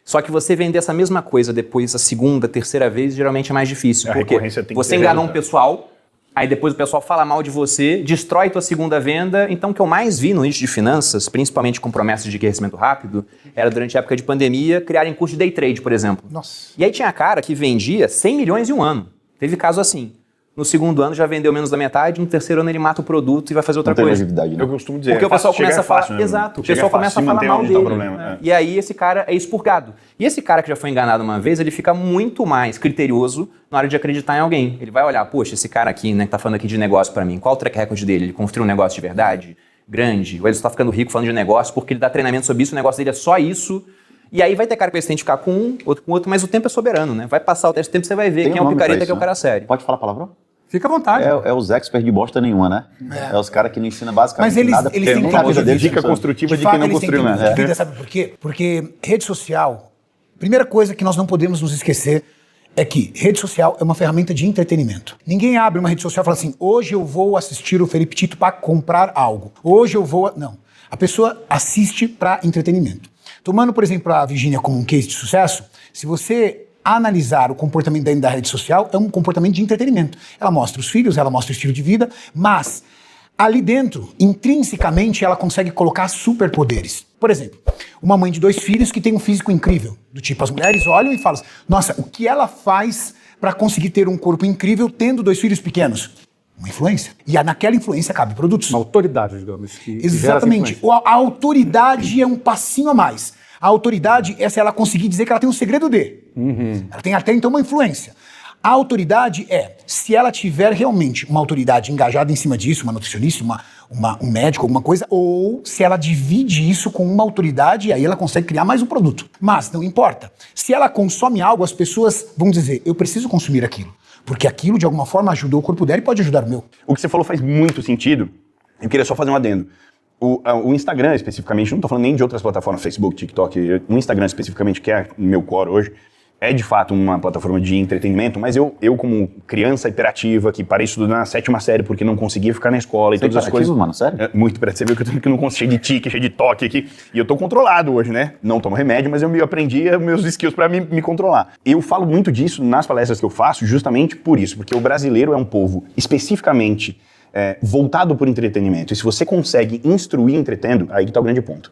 Só que você vender essa mesma coisa depois a segunda, terceira vez, geralmente é mais difícil. A Porque recorrência tem que você ser enganou um resultado. pessoal, aí depois o pessoal fala mal de você, destrói tua segunda venda. Então o que eu mais vi no nicho de finanças, principalmente com promessas de crescimento rápido, era durante a época de pandemia, criarem curso de day trade, por exemplo. Nossa. E aí tinha cara que vendia 100 milhões em um ano. Teve caso assim. No segundo ano já vendeu menos da metade, no terceiro ano ele mata o produto e vai fazer outra Não tem coisa. longevidade, né? Eu costumo dizer, Porque o pessoal chegar começa a falar. fácil, né? Exato, o Chegar pessoal fácil, começa a se falar manter mal onde dele. tá o problema. E aí esse cara é expurgado. E esse cara que já foi enganado uma vez, ele fica muito mais criterioso na hora de acreditar em alguém. Ele vai olhar, poxa, esse cara aqui, né, que tá falando aqui de negócio pra mim, qual o track record dele? Ele construiu um negócio de verdade? Grande? Ou ele só tá ficando rico falando de negócio porque ele dá treinamento sobre isso, o negócio dele é só isso? E aí vai ter cara que vai se identificar com um, outro com outro, mas o tempo é soberano, né? Vai passar o teste do tempo, você vai ver quem é o picareta e quem é o cara sério. Pode falar palavrão? Fica à vontade. É os experts de bosta nenhuma, né? É os caras que não ensinam basicamente Mas eles nada. têm não tempo de vida. Dica construtiva de fato, quem não eles têm construiu tempo nada. de vida, sabe por quê? Porque rede social, primeira coisa que nós não podemos nos esquecer é que rede social é uma ferramenta de entretenimento. Ninguém abre uma rede social e fala assim, hoje eu vou assistir o Felipe Tito para comprar algo. Hoje eu vou... Não. A pessoa assiste para entretenimento. Tomando, por exemplo, a Virgínia como um case de sucesso, se você analisar o comportamento dentro da rede social, é um comportamento de entretenimento. Ela mostra os filhos, ela mostra o estilo de vida, mas ali dentro, intrinsecamente, ela consegue colocar superpoderes. Por exemplo, uma mãe de 2 filhos que tem um físico incrível, do tipo, as mulheres olham e falam, nossa, o que ela faz para conseguir ter um corpo incrível tendo 2 filhos pequenos? Uma influência. E naquela influência cabe produtos. Uma autoridade, digamos. Que Exatamente. A autoridade é um passinho a mais. A autoridade é se ela conseguir dizer que ela tem um segredo de. Ela tem até então uma influência. A autoridade é, se ela tiver realmente uma autoridade engajada em cima disso, uma nutricionista, um médico, alguma coisa, ou se ela divide isso com uma autoridade e aí ela consegue criar mais um produto. Mas não importa. Se ela consome algo, as pessoas vão dizer, eu preciso consumir aquilo. Porque aquilo, de alguma forma, ajudou o corpo dela e pode ajudar o meu. O que você falou faz muito sentido. Eu queria só fazer um adendo. O Instagram, especificamente, não estou falando nem de outras plataformas, Facebook, TikTok, o Instagram especificamente, que é meu core hoje, é de fato uma plataforma de entretenimento, mas eu como criança hiperativa, que parei de estudar na 7ª série porque não conseguia ficar na escola e todas as coisas... mano, sério? Muito hiperativo, que eu não consigo, cheio de tique, cheio de toque aqui, e eu tô controlado hoje, né? Não tomo remédio, mas eu aprendi meus skills para me controlar. Eu falo muito disso nas palestras que eu faço justamente por isso, porque o brasileiro é um povo especificamente voltado por entretenimento, e se você consegue instruir entretendo, aí que tá o grande ponto.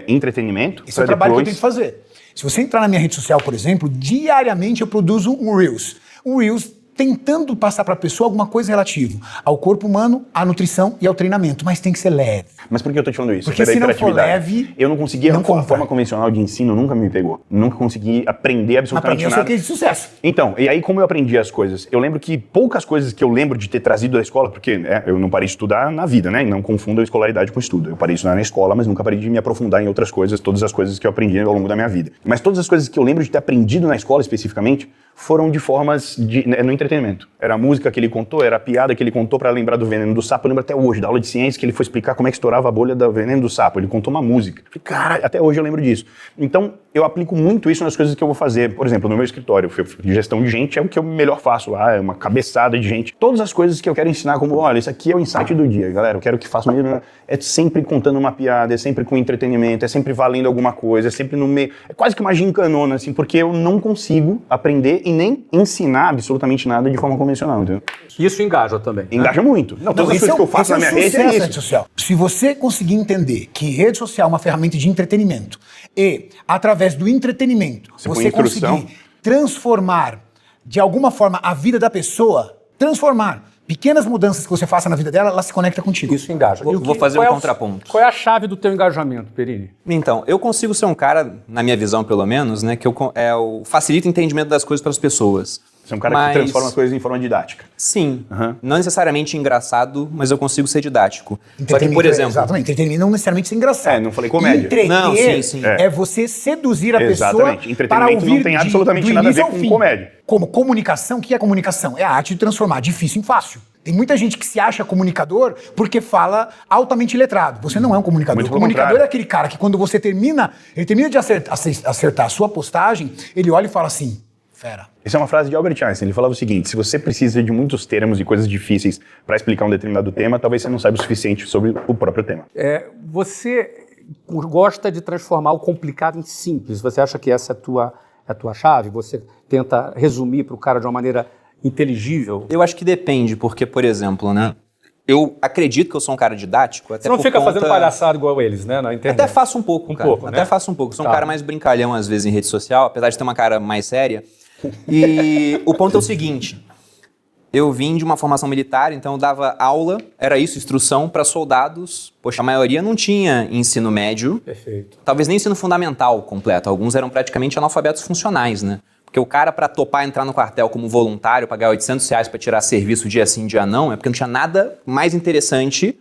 Entretenimento... Esse é o trabalho que eu tenho que fazer. Se você entrar na minha rede social, por exemplo, diariamente eu produzo um Reels. Um Reels tentando passar para a pessoa alguma coisa relativa ao corpo humano, à nutrição e ao treinamento, mas tem que ser leve. Mas por que eu tô te falando isso? Porque se não for leve, eu não conseguia, não a forma convencional de ensino nunca me pegou. Nunca consegui aprender absolutamente nada. Mas para mim é o seu case de sucesso. Então, e aí como eu aprendi as coisas? Eu lembro que poucas coisas que eu lembro de ter trazido da escola, porque eu não parei de estudar na vida, né? E não confunda a escolaridade com estudo. Eu parei de estudar na escola, mas nunca parei de me aprofundar em outras coisas, todas as coisas que eu aprendi ao longo da minha vida. Mas todas as coisas que eu lembro de ter aprendido na escola especificamente, foram de formas no entretenimento. Era a música que ele contou, era a piada que ele contou para lembrar do veneno do sapo. Eu lembro até hoje, da aula de ciência, que ele foi explicar como é que estourava a bolha do veneno do sapo. Ele contou uma música. Falei, caralho, até hoje eu lembro disso. Então, eu aplico muito isso nas coisas que eu vou fazer. Por exemplo, no meu escritório, de gestão de gente, é o que eu melhor faço lá, é uma cabeçada de gente. Todas as coisas que eu quero ensinar, como, olha, isso aqui é o insight do dia, galera, eu quero que façam mesmo. É sempre contando uma piada, é sempre com entretenimento, é sempre valendo alguma coisa, é sempre no meio. É quase que uma gincanona, assim, porque eu não consigo aprender e nem ensinar absolutamente nada de forma convencional, entendeu? Isso engaja também. Engaja muito. Não, todas as coisas que eu faço na minha rede é isso. Social. Se você conseguir entender que rede social é uma ferramenta de entretenimento e, através do entretenimento, você conseguir transformar, de alguma forma, a vida da pessoa, transformar pequenas mudanças que você faça na vida dela, ela se conecta contigo. Isso engaja. Vou fazer um contraponto. Qual é a chave do teu engajamento, Perini? Então, eu consigo ser um cara, na minha visão pelo menos, né, que eu facilito o entendimento das coisas para as pessoas. Você é um cara que transforma as coisas em forma didática. Sim. Não necessariamente engraçado, mas eu consigo ser didático. Só que, por exemplo... Exatamente. Entretenimento não necessariamente ser engraçado. Não falei comédia. Entreter não, sim. é você seduzir a Exatamente. pessoa Entretenimento para ouvir não tem absolutamente nada a ver com comédia. Como comunicação, o que é comunicação? É a arte de transformar difícil em fácil. Tem muita gente que se acha comunicador porque fala altamente letrado. Você não é um comunicador. O comunicador é aquele cara que quando você termina, ele termina de acertar a sua postagem, ele olha e fala assim, fera. Essa é uma frase de Albert Einstein. Ele falava o seguinte: se você precisa de muitos termos e coisas difíceis para explicar um determinado tema, talvez você não saiba o suficiente sobre o próprio tema. Você gosta de transformar o complicado em simples. Você acha que essa é a tua chave? Você tenta resumir para o cara de uma maneira inteligível? Eu acho que depende, porque, por exemplo, né? Eu acredito que eu sou um cara didático. Até você não fica fazendo palhaçada igual eles, né? Na internet. Até faço um pouco, cara. Pouco, né? Até faço um pouco. Sou um cara mais brincalhão, às vezes, em rede social, apesar de ter uma cara mais séria. E o ponto é o seguinte. Eu vim de uma formação militar, então eu dava aula, era isso, instrução para soldados. Poxa, a maioria não tinha ensino médio. Perfeito. Talvez nem ensino fundamental completo. Alguns eram praticamente analfabetos funcionais, né? Porque o cara, para topar entrar no quartel como voluntário, pagar R$800 para tirar serviço dia sim, dia não, é porque não tinha nada mais interessante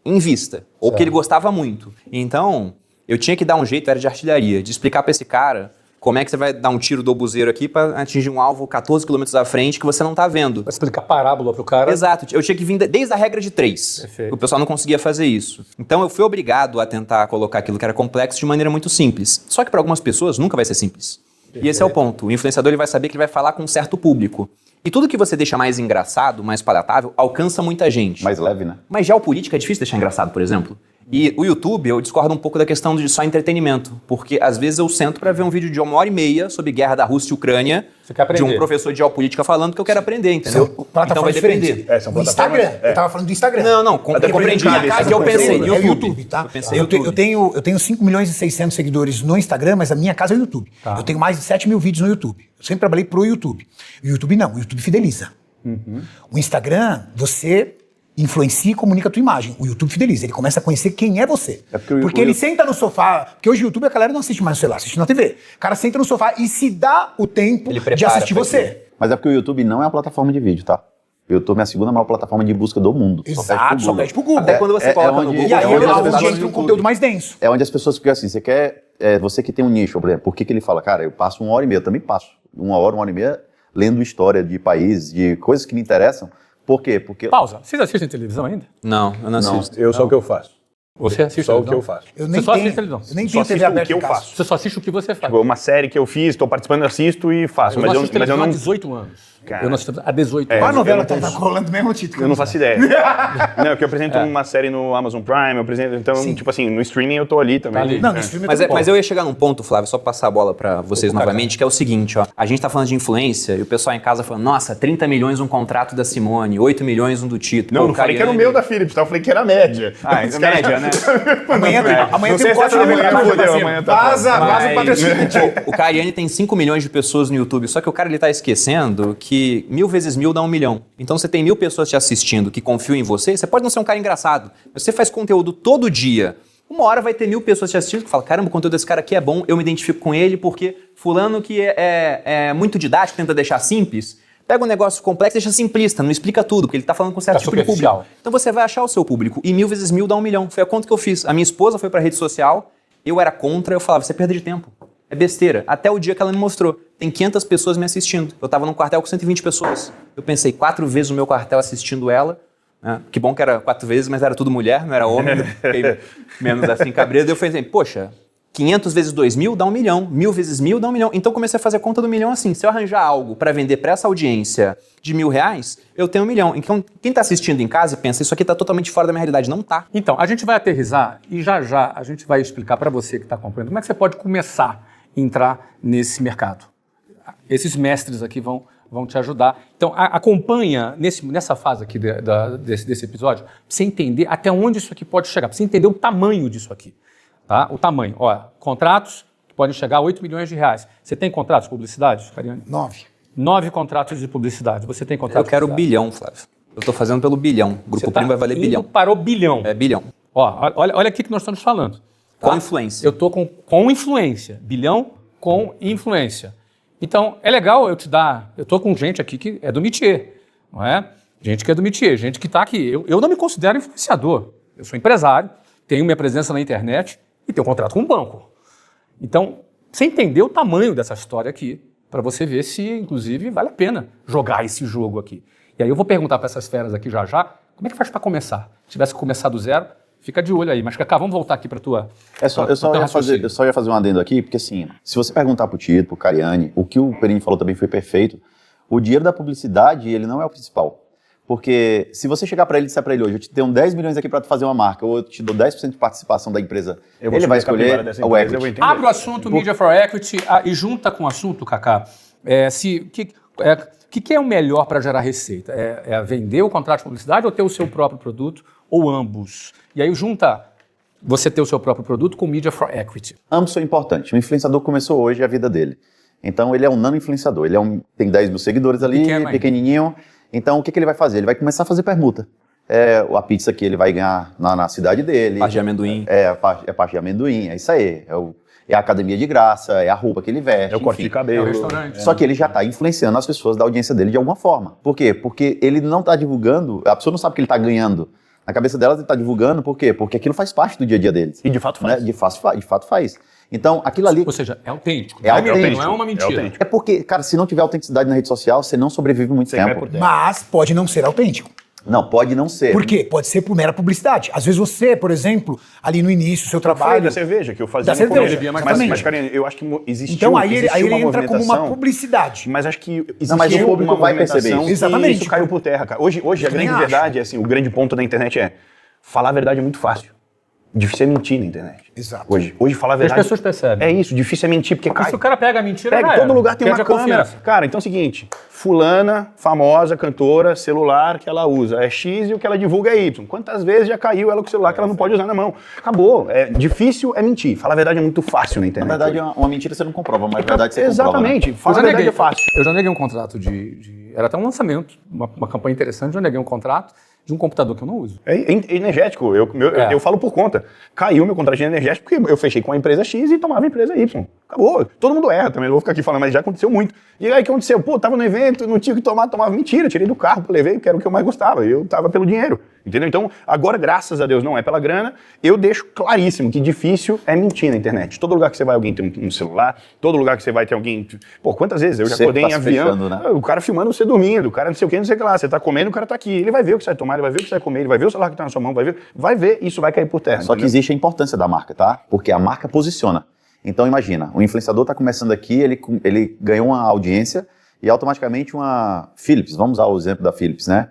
em vista. Ou porque ele gostava muito. Então, Eu tinha que dar um jeito, era de artilharia, de explicar para esse cara como é que você vai dar um tiro do obuseiro aqui para atingir um alvo 14 km à frente que você não tá vendo. Vai explicar parábola pro cara. Exato. Eu tinha que vir desde a regra de 3. Perfeito. O pessoal não conseguia fazer isso. Então eu fui obrigado a tentar colocar aquilo que era complexo de maneira muito simples. Só que para algumas pessoas nunca vai ser simples. E esse é o ponto. O influenciador ele vai saber que ele vai falar com um certo público. E tudo que você deixa mais engraçado, mais palatável, alcança muita gente. Mais leve, né? Mas geopolítica é difícil deixar engraçado, por exemplo. E o YouTube, eu discordo um pouco da questão de só entretenimento. Porque às vezes eu sento para ver um vídeo de 1h30 sobre guerra da Rússia e Ucrânia, de um professor de geopolítica falando que eu quero aprender, entendeu? Então vai depender. São O Instagram. Eu tava falando do Instagram. Não, eu compreendi. Casa, que eu pensei, é o YouTube, tá? Eu tenho 5 milhões e 600 seguidores no Instagram, mas a minha casa é o YouTube. Eu tenho mais de 7 mil vídeos no YouTube. Eu sempre trabalhei pro YouTube. O YouTube não, o YouTube fideliza. O Instagram, você influencia e comunica a tua imagem. O YouTube fideliza, ele começa a conhecer quem é você. Porque ele senta no sofá, porque hoje o YouTube a galera não assiste mais no celular, assiste na TV. O cara senta no sofá e se dá o tempo de assistir você. Mas é porque o YouTube não é uma plataforma de vídeo, tá? O YouTube é a segunda maior plataforma de busca do mundo. Exato, só pede pro Google. Até quando você coloca no Google. E aí é onde entra um conteúdo mais denso. É onde as pessoas ficam assim, você que tem um nicho, por exemplo, por que ele fala, cara, eu passo 1h30, eu também passo 1h30 lendo história de países, de coisas que me interessam. Por quê? Porque... Pausa. Vocês assistem televisão ainda? Não, eu não assisto. Eu só o que eu faço. Você assiste Só o televisão? que eu faço. Eu nem Você só tenho, assiste televisão? eu nem Só tenho TV assisto o aberta que eu em casa. faço. Você só assiste o que você faz. Tipo, uma série que eu fiz, estou participando, assisto e faço. Mas assisto eu televisão não... há 18 anos. Cara. Eu não assisto há 18 Qual a anos. novela tá rolando mesmo título? Eu não faço ideia. Não, é que eu apresento uma série no Amazon Prime, eu apresento... Então, tipo assim, no streaming eu tô ali também. Tá ali. Não, no streaming Mas eu ia chegar num ponto, Flávio, só pra passar a bola pra vocês novamente, que é o seguinte, ó. A gente tá falando de influência e o pessoal em casa falando, nossa, 30 milhões um contrato da Simone, 8 milhões um do Tito. Não falei que era o meu da Philips, tá? Eu falei que era a média. Isso é média, né? Amanhã Não tem sei um se corte amanhã de mercado. fudeu, amanhã tá Vaza o patrocínio. O Cariani tem 5 milhões de pessoas no YouTube, só que o cara ele tá esquecendo que 1000 vezes 1000 dá 1 milhão. Então você tem 1000 pessoas te assistindo que confiam em você, você pode não ser um cara engraçado, mas você faz conteúdo todo dia. Uma hora vai ter 1000 pessoas te assistindo que falam, caramba, o conteúdo desse cara aqui é bom, eu me identifico com ele porque fulano que é muito didático, tenta deixar simples, pega um negócio complexo e deixa simplista, não explica tudo, porque ele tá falando com certo tipo de público. Então você vai achar o seu público. E 1000 vezes 1000 dá 1 milhão. Foi a conta que eu fiz. A minha esposa foi pra rede social, eu era contra, eu falava, você é perda de tempo. É besteira. Até o dia que ela me mostrou. Tem 500 pessoas me assistindo. Eu tava num quartel com 120 pessoas. Eu pensei, 4 vezes o meu quartel assistindo ela. Né? Que bom que era 4 vezes, mas era tudo mulher, não era homem. Fiquei menos assim cabreiro. Eu pensei, poxa, 500 vezes 2.000 dá 1 milhão. 1000 vezes 1000 dá 1 milhão. Então comecei a fazer a conta do milhão assim. Se eu arranjar algo para vender para essa audiência de R$1.000, eu tenho 1 milhão. Então quem tá assistindo em casa e pensa, isso aqui tá totalmente fora da minha realidade. Não tá. Então, a gente vai aterrissar e já a gente vai explicar para você que está acompanhando como é que você pode começar a entrar nesse mercado. Esses mestres aqui vão te ajudar. Então, acompanha nessa fase aqui desse episódio, para você entender até onde isso aqui pode chegar, para você entender o tamanho disso aqui. Tá? O tamanho. Ó, contratos que podem chegar a 8 milhões de reais. Você tem contratos de publicidade, Cariani? 9 contratos de publicidade. Você tem contratos? Eu quero bilhão, Flávio. Eu tô fazendo pelo bilhão. O Grupo Primo vai valer bilhão. Para o bilhão. É bilhão. Ó, olha aqui que nós estamos falando. Com influência. Eu estou com influência. Bilhão com influência. Então, é legal eu te dar... Eu estou com gente aqui que é do métier, não é? Gente que é do métier, gente que está aqui. Eu não me considero influenciador. Eu sou empresário, tenho minha presença na internet e tenho um contrato com um banco. Então, você entender o tamanho dessa história aqui, para você ver se, inclusive, vale a pena jogar esse jogo aqui. E aí eu vou perguntar para essas feras aqui já, como é que faz para começar? Se tivesse que começar do zero, fica de olho aí. Mas, Cacá, vamos voltar aqui para a tua... Eu só ia fazer um adendo aqui, porque assim, se você perguntar pro Tito, pro Cariani, o que o Perini falou também foi perfeito, o dinheiro da publicidade, ele não é o principal. Porque se você chegar para ele e disser para ele hoje, eu te tenho 10 milhões aqui para tu fazer uma marca, ou eu te dou 10% de participação da empresa, ele vai escolher o equity. Abre o assunto Media for Equity e junta com o assunto, Cacá, o que é o melhor para gerar receita? É vender o contrato de publicidade ou ter o seu próprio produto, ou ambos? E aí junta você ter o seu próprio produto com Media for Equity. Ambos são importantes. O influenciador começou hoje a vida dele. Então ele é um nano-influenciador, ele tem 10 mil seguidores ali, pequenininho. Então, o que ele vai fazer? Ele vai começar a fazer permuta. A pizza que ele vai ganhar na cidade dele. Parte de amendoim. A parte de amendoim, é isso aí. É a academia de graça, é a roupa que ele veste. É o corte de cabelo. É o restaurante. Só que ele já está influenciando as pessoas da audiência dele de alguma forma. Por quê? Porque ele não está divulgando, a pessoa não sabe que ele está ganhando Na cabeça delas, ele está divulgando, por quê? Porque aquilo faz parte do dia a dia deles. E de fato faz. Né? De fato faz. Então, aquilo ali... Ou seja, é autêntico. É autêntico. Não é uma mentira. É autêntico. É porque, cara, se não tiver autenticidade na rede social, você não sobrevive muito Você cai tempo. por terra. Mas pode não ser autêntico. Não, pode não ser. Por quê? Pode ser por mera publicidade. Às vezes você, por exemplo, ali no início do seu Eu falei trabalho... da cerveja, que eu fazia Da no cerveja, começo. exatamente. Mas, Karine, eu acho que existiu, Então aí ele uma entra como uma movimentação, publicidade. Mas acho que Não, mas o existiu público uma vai perceber movimentação isso. que Exatamente. isso caiu por terra, cara. Hoje a também grande acho. verdade, assim, o grande ponto da internet é falar a verdade é muito fácil. Difícil é mentir na internet. Exato. Hoje falar a As verdade... pessoas percebem. É isso, difícil é mentir, porque Porque cai. se o cara pega a mentira, Pega, já em todo era. lugar tem Perde uma a câmera. confiança. Cara, então é o seguinte, fulana, famosa, cantora, celular que ela usa é X e o que ela divulga é Y. Quantas vezes já caiu ela com o celular que ela não pode usar na mão? Acabou. É, difícil é mentir. Falar a verdade é muito fácil na Na internet. verdade, uma mentira você não comprova, mas a verdade você comprova. Exatamente. Né? Falar a verdade é fácil. Eu já neguei um contrato era até um lançamento, uma campanha interessante, eu neguei um contrato de um computador que eu não uso. É energético, eu falo por conta. Caiu meu contrato de energético porque eu fechei com a empresa X e tomava a empresa Y. Acabou. Todo mundo erra também, não vou ficar aqui falando, mas já aconteceu muito. E aí o que aconteceu? Pô, tava no evento, não tinha o que tomava mentira, tirei do carro, levei, que era o que eu mais gostava. Eu tava pelo dinheiro, entendeu? Então, agora, graças a Deus, não é pela grana, eu deixo claríssimo que difícil é mentir na internet. Todo lugar que você vai, alguém tem um celular, todo lugar que você vai, tem alguém... Pô, quantas vezes eu já Sempre acordei tá em se avião, fechando, né? o cara filmando você dormindo, o cara não sei o que, não sei o que lá, você tá comendo, o cara tá aqui, ele vai ver o que você vai tomar, ele vai ver o que você vai comer, ele vai ver o celular que tá na sua mão, vai ver, isso vai cair por terra. Só que entendeu? existe a importância da marca, tá? Porque a marca posiciona. Então imagina, o influenciador está começando aqui, ele ganhou uma audiência e automaticamente uma Philips, vamos usar o exemplo da Philips, né?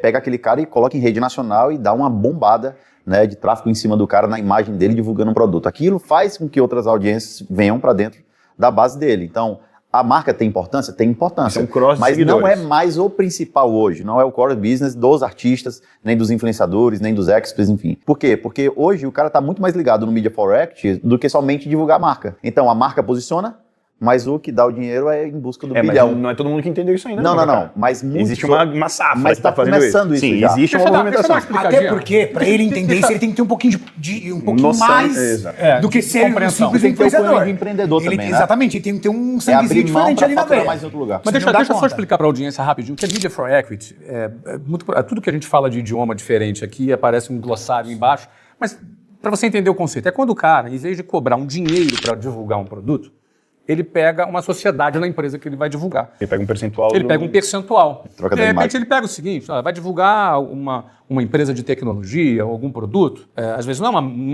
Pega aquele cara e coloca em rede nacional e dá uma bombada, né, de tráfego em cima do cara na imagem dele divulgando um produto. Aquilo faz com que outras audiências venham para dentro da base dele. Então, a marca tem importância? Tem importância. É um cross de mas não seguidores. é mais o principal hoje, não é o core business dos artistas, nem dos influenciadores, nem dos experts, enfim. Por quê? Porque hoje o cara está muito mais ligado no Media for Act do que somente divulgar a marca. Então a marca posiciona, mas o que dá o dinheiro é em busca do Mas bilhão. não é todo mundo que entendeu isso ainda. Não. cara. Mas muito Existe uma safra mas que tá tá fazendo começando isso Sim, já. existe Deixa uma eu dar uma movimentação. explicadinha. Até porque, para ele entender isso, ele tem que ter um pouquinho um pouquinho Noção, mais exato. do que ser um compreensão. simples Tem que ter o influenciador. cunho de empreendedor Ele- também, né? Exatamente, ele tem que ter um É sanguezinho abrir mão diferente para ali na faturar veia. mais em outro lugar. Mas Você deixa não dá eu só conta. explicar para a audiência rapidinho, que a Media for Equity, tudo que a gente fala de idioma diferente aqui, aparece um glossário embaixo, mas para você entender o conceito, é quando o cara, em vez de cobrar um dinheiro para divulgar um produto, ele pega uma sociedade na empresa que ele vai divulgar. Ele pega um percentual. Ele pega um percentual. Troca De da repente imagem. ele pega o seguinte, vai divulgar uma empresa de tecnologia ou algum produto, às vezes não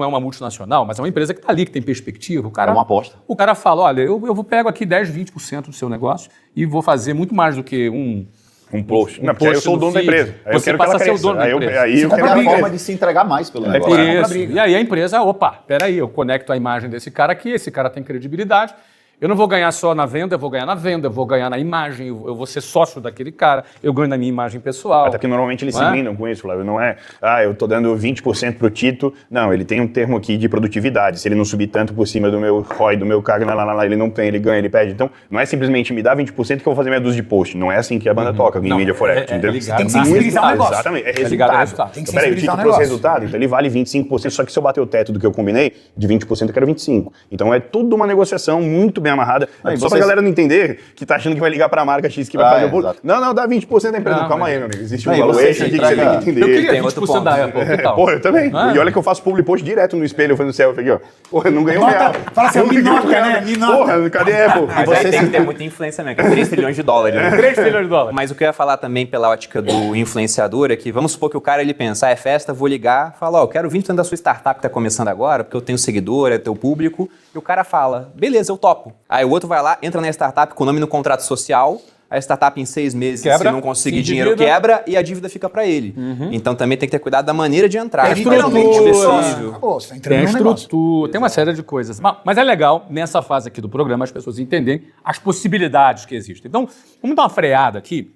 é uma multinacional, mas é uma empresa que está ali, que tem perspectiva. O cara, É uma aposta. O cara fala, olha, eu pego aqui 10, 20% do seu negócio e vou fazer muito mais do que Um post. Não, porque post aí eu sou o no dono da feed. empresa. Aí eu Você quero passa que a ela ser o dono da cresça. empresa. Aí eu Você quero É compra a briga. forma de se entregar mais pelo É negócio. por né? Isso. E aí a empresa, opa, peraí, eu conecto a imagem desse cara aqui, esse cara tem credibilidade. Eu não vou ganhar só na venda, eu vou ganhar na venda, eu vou ganhar na imagem, eu vou ser sócio daquele cara, eu ganho na minha imagem pessoal. Até porque normalmente eles Não se é? blindam com isso, Flávio. Não é, eu tô dando 20% pro Tito. Não, ele tem um termo aqui de produtividade. Se ele não subir tanto por cima do meu ROI, do meu cargo, ele não tem, ele ganha, ele perde. Então, não é simplesmente me dá 20% que eu vou fazer meia dúzia de post. Não é assim que a banda toca em Não, Media for Act, entendeu? ligado Tem que na sensibilizar o resultado. negócio. Exatamente, é É ligado ao resultado. resultado. Tem que Então, peraí, o Tito sensibilizar o trouxe negócio. resultado, então ele vale 25%, só que se eu bater o teto do que eu combinei, de 20% eu quero 25%. Então é tudo uma negociação muito bem amarrada. Não, e Só pra vocês- galera não entender que tá achando que vai ligar pra marca X que vai fazer o bolo. exato. Não, dá 20% da empresa. Não, Calma mas- aí, meu amigo. Existe um Não, e valuation você aqui que você entrega- tem que entender. Eu queria Tem outro 20% da ponto. Apple, que tal? Porra, eu também. Ah. E olha que eu faço public post direto no espelho, fazendo selfie aqui, ó. Porra, eu não ganhei um Nota- real. fala assim, Eu não ganhei minota, um real. né? Minota. Porra, cadê a Apple? Mas aí tem que ter muita influência mesmo, que é 3 trilhões de dólares. Né? 3 trilhões de dólares. Mas o que eu ia falar também pela ótica do influenciador é que vamos supor que o cara ele pensa, é festa, vou ligar, fala, eu quero 20% da sua startup que está começando agora, porque eu tenho seguidor, é teu público, e o cara fala, beleza, eu topo. Aí o outro vai lá, entra na startup com o nome no contrato social, a startup em 6 meses, Quebra, se não conseguir se dinheiro, endivida. quebra e a dívida fica para ele. Então também tem que ter cuidado da maneira de entrar. É Faz o mínimo literalmente possível. acabou, você tá Tem entrando a no negócio. estrutura, tem uma série de coisas. Mas é legal, nessa fase aqui do programa, as pessoas entenderem as possibilidades que existem. Então, vamos dar uma freada aqui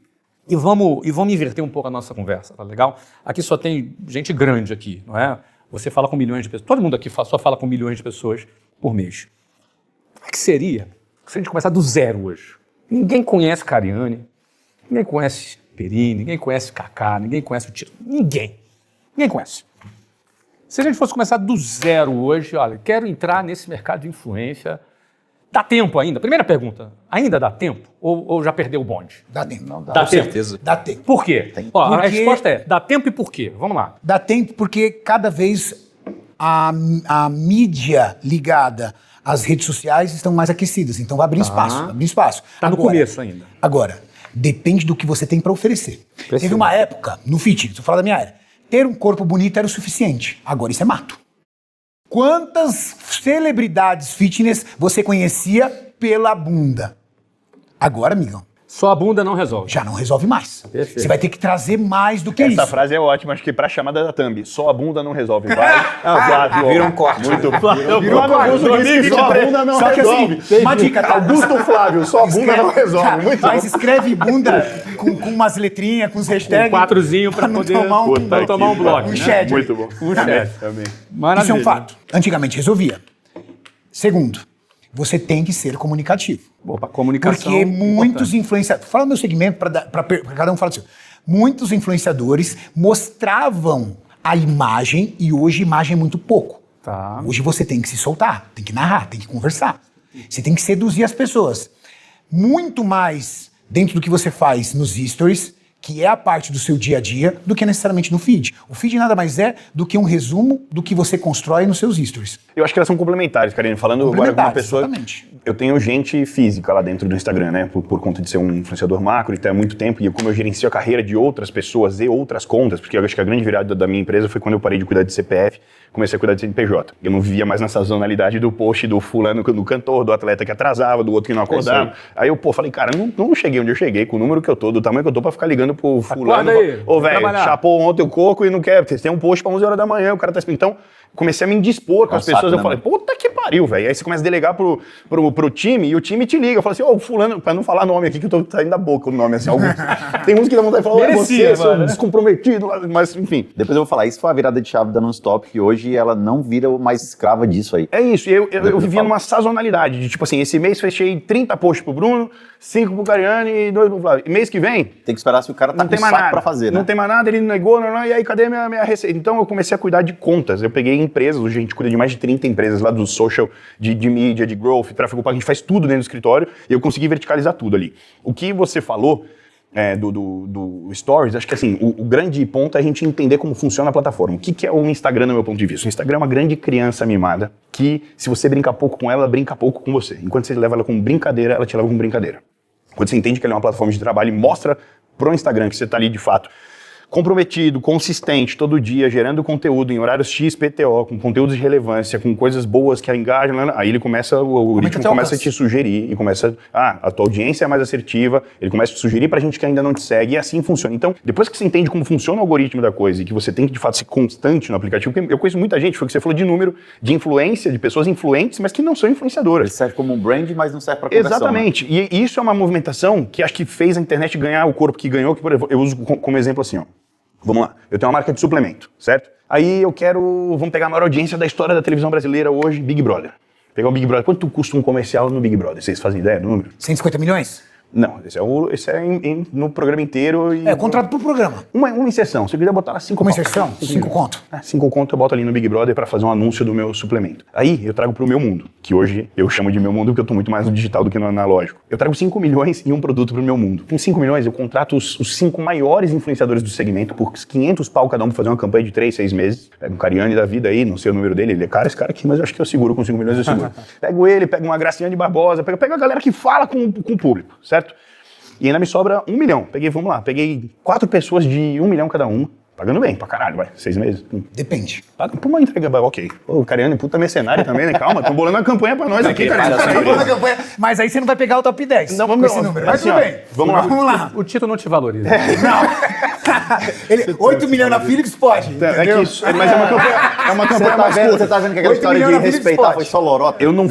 e vamos inverter um pouco a nossa conversa, tá legal? Aqui só tem gente grande aqui, não é? Você fala com milhões de pessoas, todo mundo aqui só fala com milhões de pessoas por mês. Como é que seria se a gente começar do zero hoje? Ninguém conhece Cariani, ninguém conhece Perini, ninguém conhece Kaká, ninguém conhece o Tito, ninguém conhece. Se a gente fosse começar do zero hoje, olha, quero entrar nesse mercado de influência, Dá tempo ainda? Primeira pergunta, ainda dá tempo? Ou já perdeu o bonde? Dá tempo. Não dá. Dá Com tempo. certeza. Dá tempo. Por quê? Ó, a Porque- resposta é, dá tempo e por quê? Vamos lá. Dá tempo porque cada vez a mídia ligada às redes sociais estão mais aquecidas. Então vai abrir espaço. Tá no começo ainda. Agora, depende do que você tem para oferecer. Teve uma época, no fitness, vou falar da minha era, ter um corpo bonito era o suficiente. Agora isso é mato. Quantas celebridades fitness você conhecia pela bunda? Agora, amigão, Só a bunda não resolve. já não resolve mais. Perfeito. Você vai ter que trazer mais do que Essa isso. frase é ótima, acho que pra chamada da thumb. Só a bunda não resolve. Vai. Flávio. Vira um corte. Muito bom. Virou Flávio Augusto disse que só a bunda não Só que resolve. assim, uma dica, tá? Augusto Flávio, só a bunda não resolve. Muito Mas bom. escreve bunda com umas letrinhas, com os hashtags. Um quatrozinho pra não poder tomar um, não tomar um bloco. um né? shed. Muito bom. Um chat. Também. Maravilha. Isso é um fato. Antigamente resolvia. Segundo, você tem que ser comunicativo. Opa, comunicação. Porque muitos importante. influenciadores. Fala no meu segmento para cada um falar do seu. Muitos influenciadores mostravam a imagem e hoje imagem é muito pouco. Tá. Hoje você tem que se soltar, tem que narrar, tem que conversar. Você tem que seduzir as pessoas. Muito mais dentro do que você faz nos stories, que é a parte do seu dia a dia, do que necessariamente no feed. O feed nada mais é do que um resumo do que você constrói nos seus stories. Eu acho que elas são complementares, Karine. Falando agora com uma Complementares, pessoa... exatamente. Eu tenho gente física lá dentro do Instagram, né? Por conta de ser um influenciador macro e ter há muito tempo. E como eu gerencio a carreira de outras pessoas e outras contas, porque eu acho que a grande virada da minha empresa foi quando eu parei de cuidar de CPF, comecei a cuidar de CNPJ. Eu não vivia mais nessa sazonalidade do post do fulano, do cantor, do atleta que atrasava, do outro que não acordava. Aí eu, falei, cara, não cheguei onde eu cheguei, com o número que eu tô, do tamanho que eu tô, pra ficar ligando pro fulano. aí, Ô, vai velho, trabalhar. chapou ontem o coco e não quer, você tem um post pra 11 horas da manhã, o cara tá esperando. Então, comecei a me indispor com as saco, pessoas. Eu né, falei, mano? puta que pariu, velho. Aí você começa a delegar pro time e o time te liga. Fala assim, ô, fulano, pra não falar nome aqui, que eu tô saindo da boca o nome, assim, alguns. Tem uns que dá vontade de falar, é Merecia, você, seu mano. descomprometido, mas enfim. Depois eu vou falar, isso foi a virada de chave da Nonstop, que hoje ela não vira mais escrava disso aí. É isso, e eu vivia falo. numa sazonalidade, de tipo assim, esse mês fechei 30 posts pro Bruno, 5 pro Cariani e 2 pro Flávio. E mês que vem, Tem que esperar se o cara tá não com tem mais saco nada. pra fazer, né? Não tem mais nada, ele negou, e aí cadê minha receita? Então eu comecei a cuidar de contas. Eu peguei empresas, hoje a gente cuida de mais de 30 empresas lá do social, de mídia, de growth, tráfego pago, a gente faz tudo dentro do escritório e eu consegui verticalizar tudo ali. O que você falou do Stories, acho que assim, o grande ponto é a gente entender como funciona a plataforma. O que é o Instagram no meu ponto de vista? O Instagram é uma grande criança mimada que, se você brinca pouco com ela brinca pouco com você. Enquanto você leva ela com brincadeira, ela te leva com brincadeira. Quando você entende que ela é uma plataforma de trabalho e mostra pro Instagram que você tá ali de fato comprometido, consistente, todo dia, gerando conteúdo em horários X, PTO, com conteúdos de relevância, com coisas boas que a engajam, aí ele começa, o algoritmo teu começa a alcance. te sugerir e começa, a tua audiência é mais assertiva, ele começa a te sugerir pra gente que ainda não te segue e assim funciona. Então, depois que você entende como funciona o algoritmo da coisa e que você tem que, de fato, ser constante no aplicativo, porque eu conheço muita gente, foi o que você falou de número de influência, de pessoas influentes, mas que não são Ele influenciadoras. serve como um brand, mas não serve pra conversão. Exatamente. E isso é uma movimentação que acho que fez a internet ganhar o corpo que ganhou, que por exemplo, eu uso como exemplo assim, ó. Vamos lá, eu tenho uma marca de suplemento, certo? Aí eu quero, vamos pegar a maior audiência da história da televisão brasileira hoje, Big Brother. Pegar o Big Brother, quanto custa um comercial no Big Brother? Vocês fazem ideia do número? 150 milhões? Não, esse é no programa inteiro. E É, contrato por programa. Uma inserção, se eu quiser botar lá 5 Uma pau. inserção? 5 conto. 5 conto eu boto ali no Big Brother pra fazer um anúncio do meu suplemento. Aí eu trago pro meu mundo, que hoje eu chamo de meu mundo porque eu tô muito mais no digital do que no analógico. Eu trago 5 milhões e um produto pro meu mundo. Com 5 milhões eu contrato os 5 maiores influenciadores do segmento por 500 pau cada um pra fazer uma campanha de 3, 6 meses. Pega um Cariani da vida aí, não sei o número dele, ele é caro esse cara aqui, mas eu acho que eu seguro com 5 milhões, eu seguro. Pego ele, pego uma Graciane Barbosa, pego a galera que fala com o público, certo? E ainda me sobra 1 milhão. Peguei 4 pessoas de 1 milhão cada uma. Pagando bem, pra caralho, vai. 6 meses. Depende. Paga por uma entrega, ok. Pô, o Cariani, puta mercenário também, né? Calma, tô bolando uma campanha pra nós aqui, cara. Mas aí você não vai pegar o top 10 Não, com vamos esse não. número. Mas Assim, tudo ó, bem. vamos lá. Vamos lá. O título não te valoriza. 8 milhões na Philips pode, É entendeu? que isso, mas é uma campanha mais curta. Você tá vendo que aquela 8 história milhões de na Philips respeitar pode. foi só lorota? Eu não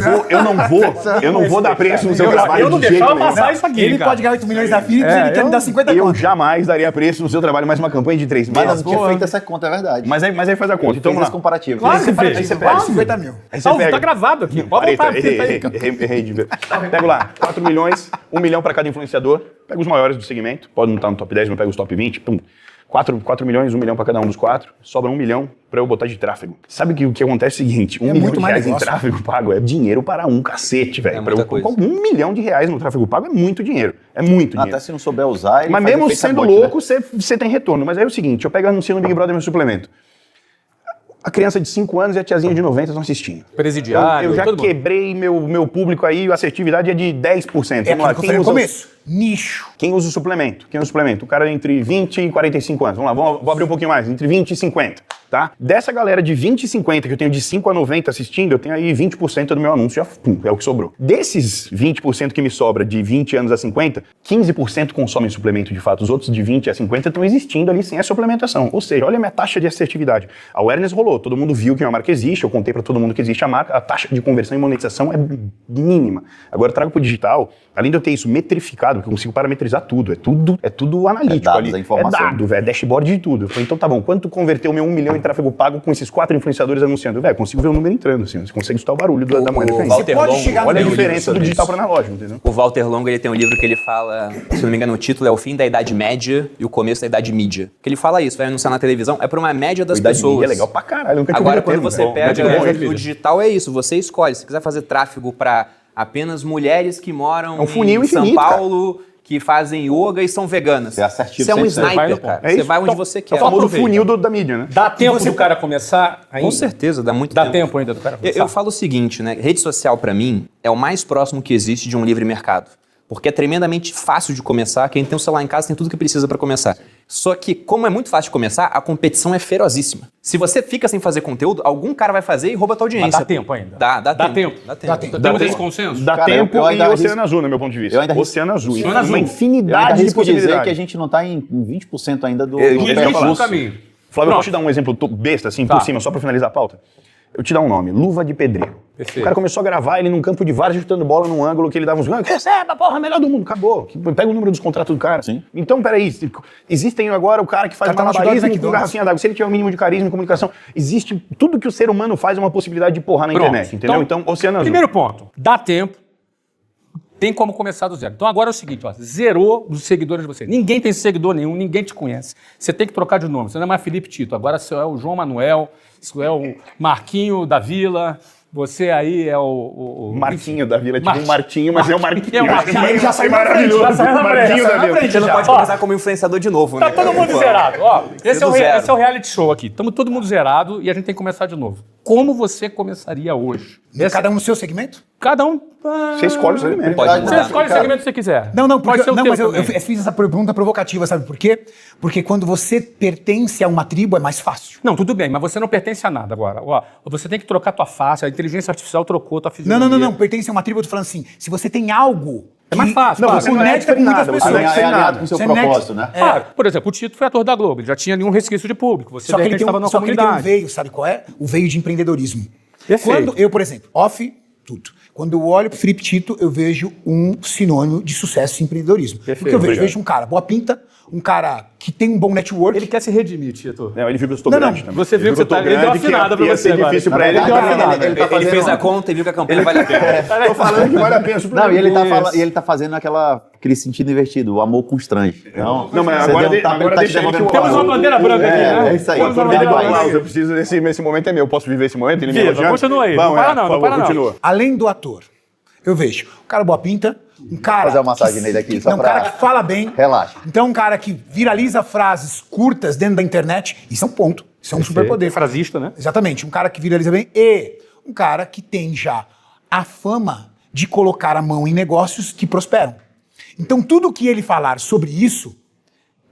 vou dar preço no seu trabalho eu não de jeito deixava nenhum. passar isso aqui, Ele cara. pode ganhar 8 milhões na Philips e ele quer me dar 50 Eu conto. jamais daria preço no seu trabalho mais uma campanha de 3 Mas meses. não tinha feito essa conta, é verdade. Mas aí faz a conta. Ele Então fez vamos esse lá. comparativo. Claro Aí você que pega, fez. aí você Quase pega. 50 mil. Aí você Tá pega. gravado aqui. Pode voltar. Errei de ver. Pego lá, 4 milhões, 1 milhão para cada influenciador. Pego os maiores do segmento. Pode não estar no top 10, mas pego os top 20. Pum. 4 milhões, 1 milhão para cada um dos 4, sobra 1 milhão para eu botar de tráfego. Sabe que o que acontece é o seguinte, 1 milhão muito de mais reais em negócio. tráfego pago é dinheiro para um cacete, velho. É muita coisa. 1 milhão de reais no tráfego pago é muito dinheiro. É muito dinheiro. Até se não souber usar, ele Mas faz mesmo efeito sendo rebote, né? louco, você tem retorno. Mas aí é o seguinte, eu pego e anuncio no Big Brother meu suplemento. A criança de 5 anos e a tiazinha de 90 estão assistindo. Presidiário, Eu já todo mundo. quebrei meu público aí, a assertividade é de 10%. É Vamos lá, aquilo que eu falei no usa- começo. Nicho. Quem usa o suplemento? O cara entre 20 e 45 anos. Vamos lá, vou abrir um pouquinho mais. Entre 20 e 50, tá? Dessa galera de 20 e 50, que eu tenho de 5 a 90 assistindo, eu tenho aí 20% do meu anúncio, já pum, é o que sobrou. Desses 20% que me sobra de 20 anos a 50, 15% consomem suplemento de fato. Os outros de 20 a 50 estão existindo ali sem a suplementação. Ou seja, olha a minha taxa de assertividade. A awareness rolou, todo mundo viu que a marca existe, eu contei para todo mundo que existe a marca, a taxa de conversão e monetização é mínima. Agora eu trago pro digital, além de eu ter isso metrificado, porque eu consigo parametrizar tudo, é tudo analítico. É dados, ali. a informação. É dado, velho, é dashboard de tudo. Eu falei, então tá bom, quanto converteu meu 1 milhão em tráfego pago com esses 4 influenciadores anunciando? Velho, consigo ver o número entrando, assim, você consegue escutar o barulho da moeda caindo. Walter pode Longo, chegar no Olha a nível diferença sobre do digital isso. para analógico, entendeu? O Walter Longo, ele tem um livro que ele fala, se não me engano, o título é O Fim da Idade Média e o Começo da Idade Mídia. Que ele fala isso, vai anunciar na televisão, é para uma média das Idade pessoas. mídia é legal pra caralho, eu nunca tinha Agora, ouvido o quando termo, você velho. pega Muito bom, o digital, é isso, você escolhe. Se quiser fazer tráfego para apenas mulheres que moram É um funil em São infinito, Paulo, que fazem yoga e são veganas. Você é assertivo, Você é um 100%. sniper, Vai no cara. ponto. É Você isso. vai onde Então, você É quer. o famoso Aproveita. funil da mídia, né? Dá tempo do cara começar ainda? Com certeza, dá muito Dá tempo. tempo ainda do cara começar? Eu falo o seguinte, né? Rede social, pra mim, é o mais próximo que existe de um livre mercado. Porque é tremendamente fácil de começar. Quem tem um celular em casa tem tudo que precisa pra começar. Só que, como é muito fácil de começar, a competição é ferozíssima. Se você fica sem fazer conteúdo, algum cara vai fazer e rouba a tua audiência. Mas dá tempo ainda? Dá Dá tempo. Dá tempo. Dá tempo. Temos esse consenso? Dá Cara, tempo eu ainda e Oceano arrisco- Azul, no meu ponto de vista. eu ainda arrisco- Oceano Azul. Oceano Azul. Uma Eu infinidade ainda de arrisco dizer possibilidades. que a gente não está em 20% ainda do Existe percurso. no caminho. Flávio, eu Não. vou te dar um exemplo besta, assim, Tá. por cima, só pra finalizar a pauta. Eu te dar um nome, Luva de Pedreiro. Perfeito. O cara começou a gravar ele num campo de várzea, chutando bola num ângulo que ele dava uns ganhos. Receba, porra, melhor do mundo. Acabou. Pega o número dos contratos do cara. Sim. Então, peraí. Existem agora o cara que faz O cara tá no malabarismo com McDonald's. garrafinha d'água. Se ele tiver o mínimo de carisma e comunicação, existe... Tudo que o ser humano faz é uma possibilidade de porrar na Pronto. internet, entendeu? Então, Oceano Azul. Primeiro ponto, dá tempo, tem como começar do zero. Então agora é o seguinte, ó, zerou os seguidores de você. Ninguém tem seguidor nenhum, ninguém te conhece. Você tem que trocar de nome. Você não é mais Felipe Tito, agora você é o João Manuel, isso é o Marquinho da Vila, você aí é o Marquinho da Vila, tipo Marquinho. um Martinho, mas é o Marquinho. É o Marquinho. Ele já saiu na frente, maravilhoso. já saiu na frente, Marquinho já saiu da na Vila. frente. Você não Já. pode Ó, começar como influenciador de novo, Tá né? todo mundo zerado. Ó, esse do zero. esse é o reality show aqui. Estamos todo mundo zerado e a gente tem que começar de novo. Como você começaria hoje? Cada um no seu segmento? Cada um... Você escolhe o segmento. Pode Você mudar. escolhe o segmento que você quiser. Não, Pode porque, ser o não, teu mas eu também. fiz essa pergunta provocativa, sabe por quê? Porque quando você pertence a uma tribo é mais fácil. Não, tudo bem, mas você não pertence a nada agora. Ó, você tem que trocar tua face, a inteligência artificial trocou tua Não, fisionomia. não, pertence a uma tribo, eu tô falando assim, se você tem algo... É mais fácil, Não, claro. você Você não é conecta com muitas nada, você pessoas. não é alinhado com o seu Você propósito, né? Claro. Por exemplo, o Tito foi ator da Globo, ele já tinha nenhum resquício de público. Você Só que de ele repente tem estava um, numa só que ele tem um comunidade. veio, sabe qual é? O veio de empreendedorismo. Perfeito. Quando eu, por exemplo, tudo. Quando eu olho pro Felipe Tito, eu vejo um sinônimo de sucesso e empreendedorismo. Perfeito, Porque eu obrigado. vejo um cara boa pinta, um cara que tem um bom network. Ele quer se redimir, Tito. Não, ele viu que eu estou Não, grande não, também. você viu que você tá- ele deu uma afinada pra ia você ser agora. difícil Na pra ele. verdade, Ele deu uma afinada. ele tá Ele fazendo fez a uma- conta e viu que a campanha vale a pena. Tô falando que vale a pena. super Não, e ele tá, Isso. ele tá fazendo aquele sentido invertido, o amor constrange. Então, Não, mas você agora, deu um tapa, agora tá te deixa ele que devolvendo o... Temos uma bandeira branca aqui, né? É isso aí. Temos uma Bandeira bandeira branca. Klaus, eu preciso esse momento é meu. Posso viver esse momento? Ele me Viva, elogiando? continua aí. Vamos, Não para por não, não favor, para não. continua. Além do ator, eu vejo um cara boa pinta, um cara... Fazer uma massagem nele aqui, só não, um pra- cara que fala bem. Relaxa. Então, um cara que viraliza frases curtas dentro da internet, isso é um ponto. Isso é um superpoder. Frasista, né? Exatamente. Um cara que viraliza bem e um cara que tem já a fama de colocar a mão em negócios que prosperam. Então, tudo que ele falar sobre isso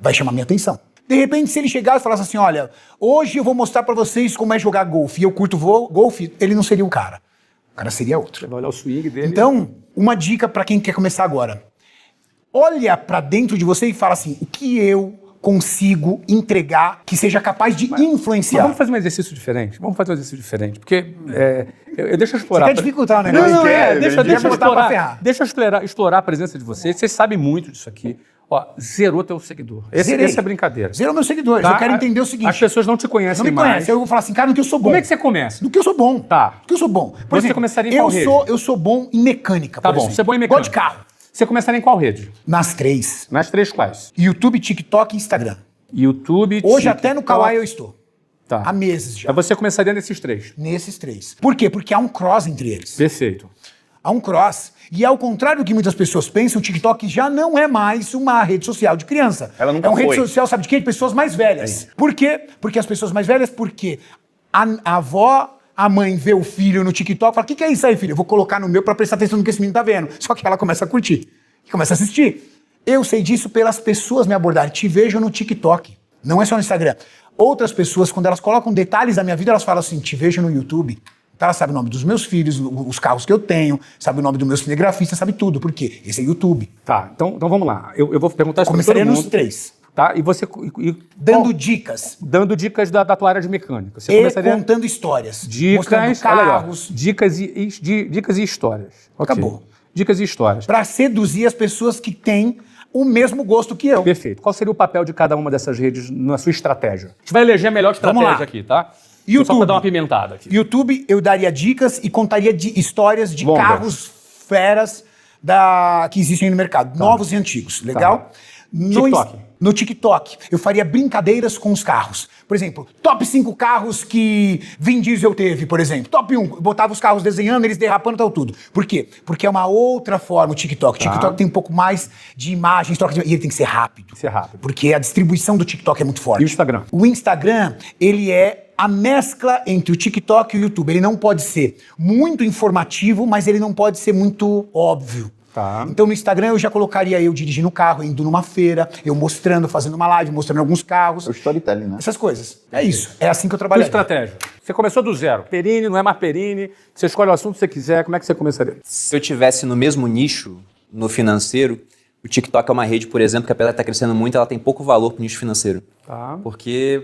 vai chamar minha atenção. De repente, se ele chegar e falasse assim, olha, hoje eu vou mostrar pra vocês como é jogar golfe e eu curto golfe, ele não seria o cara. O cara seria outro. Você vai olhar o swing dele. Então, uma dica pra quem quer começar agora. Olha pra dentro de você e fala assim, o que eu consigo entregar que seja capaz de Mas influenciar? vamos fazer um exercício diferente. Porque deixa eu explorar. Você quer dificultar o negócio? Não, Quer, deixa ele quer eu botar pra ferrar. Deixa eu explorar a presença de vocês. Vocês sabem muito disso aqui. Ó, zerou teu seguidor. Zerei. Essa é a brincadeira. Zero meus seguidores. Tá? Eu quero entender o seguinte. As pessoas não te conhecem não me mais. conhecem. Eu vou falar assim, cara, no que eu sou bom. Como é que você começa? No que eu sou bom. Tá. No que eu sou bom. Por Você exemplo, começaria em qual rede? eu sou bom em mecânica, Tá por bom, exemplo. você é bom em mecânica. Gosto de carro. Você começaria em qual rede? Nas 3. Nas 3 quais? YouTube, TikTok e Instagram. YouTube, Hoje TikTok. até no Kawaii eu estou. Tá. Há meses já. Aí você começaria nesses 3. Nesses 3. Por quê? Porque há um cross entre eles. Perfeito. Há um cross. E ao contrário do que muitas pessoas pensam, o TikTok já não é mais uma rede social de criança. Ela nunca é uma rede foi. social, sabe de quê? De pessoas mais velhas. Por quê? Porque as pessoas mais velhas, porque a avó, a mãe vê o filho no TikTok e fala, o que é isso aí, filho? Eu vou colocar no meu pra prestar atenção no que esse menino tá vendo. Só que ela começa a curtir. E começa a assistir. Eu sei disso pelas pessoas me abordarem. Te vejo no TikTok. Não é só no Instagram. Outras pessoas, quando elas colocam detalhes da minha vida, elas falam assim, te vejo no YouTube. Então ela sabe o nome dos meus filhos, os carros que eu tenho, sabe o nome dos meus cinegrafistas, sabe tudo. Por quê? Esse é YouTube. Tá, então vamos lá. Eu vou perguntar isso para todo Começaria mundo. nos 3. Tá? E você... Dando dicas. Dando dicas da tua área de mecânica. Você E começaria... contando histórias. Dicas... Mostrando olha carros. aí, ó. Dicas e histórias. Ok. Acabou. Dicas e histórias. Para seduzir as pessoas que têm o mesmo gosto que eu. Perfeito. Qual seria o papel de cada uma dessas redes na sua estratégia? A gente vai eleger a melhor Vamos estratégia lá. aqui, tá? YouTube. Só para dar uma pimentada aqui. YouTube, eu daria dicas e contaria de histórias de Longas. carros feras que existem no mercado, novos e antigos. Legal? TikTok. No TikTok, eu faria brincadeiras com os carros. Por exemplo, top 5 carros que Vin Diesel teve, por exemplo. Top 1, eu botava os carros desenhando, eles derrapando e tal tudo. Por quê? Porque é uma outra forma o TikTok. O TikTok tem um pouco mais de imagens, e ele tem que ser rápido. Ser rápido. Porque a distribuição do TikTok é muito forte. E o Instagram? O Instagram, ele é a mescla entre o TikTok e o YouTube. Ele não pode ser muito informativo, mas ele não pode ser muito óbvio. Tá. Então no Instagram eu já colocaria eu dirigindo o carro, indo numa feira, eu mostrando, fazendo uma live, mostrando alguns carros. É o storytelling, né? Essas coisas. É isso. É assim que eu Tua trabalho. estratégia. Você começou do zero. Perini, não é mais Perini. Você escolhe o assunto que você quiser. Como é que você começaria? Se eu tivesse no mesmo nicho, no financeiro, o TikTok é uma rede, por exemplo, que apesar de estar crescendo muito, ela tem pouco valor para o nicho financeiro. Tá. Porque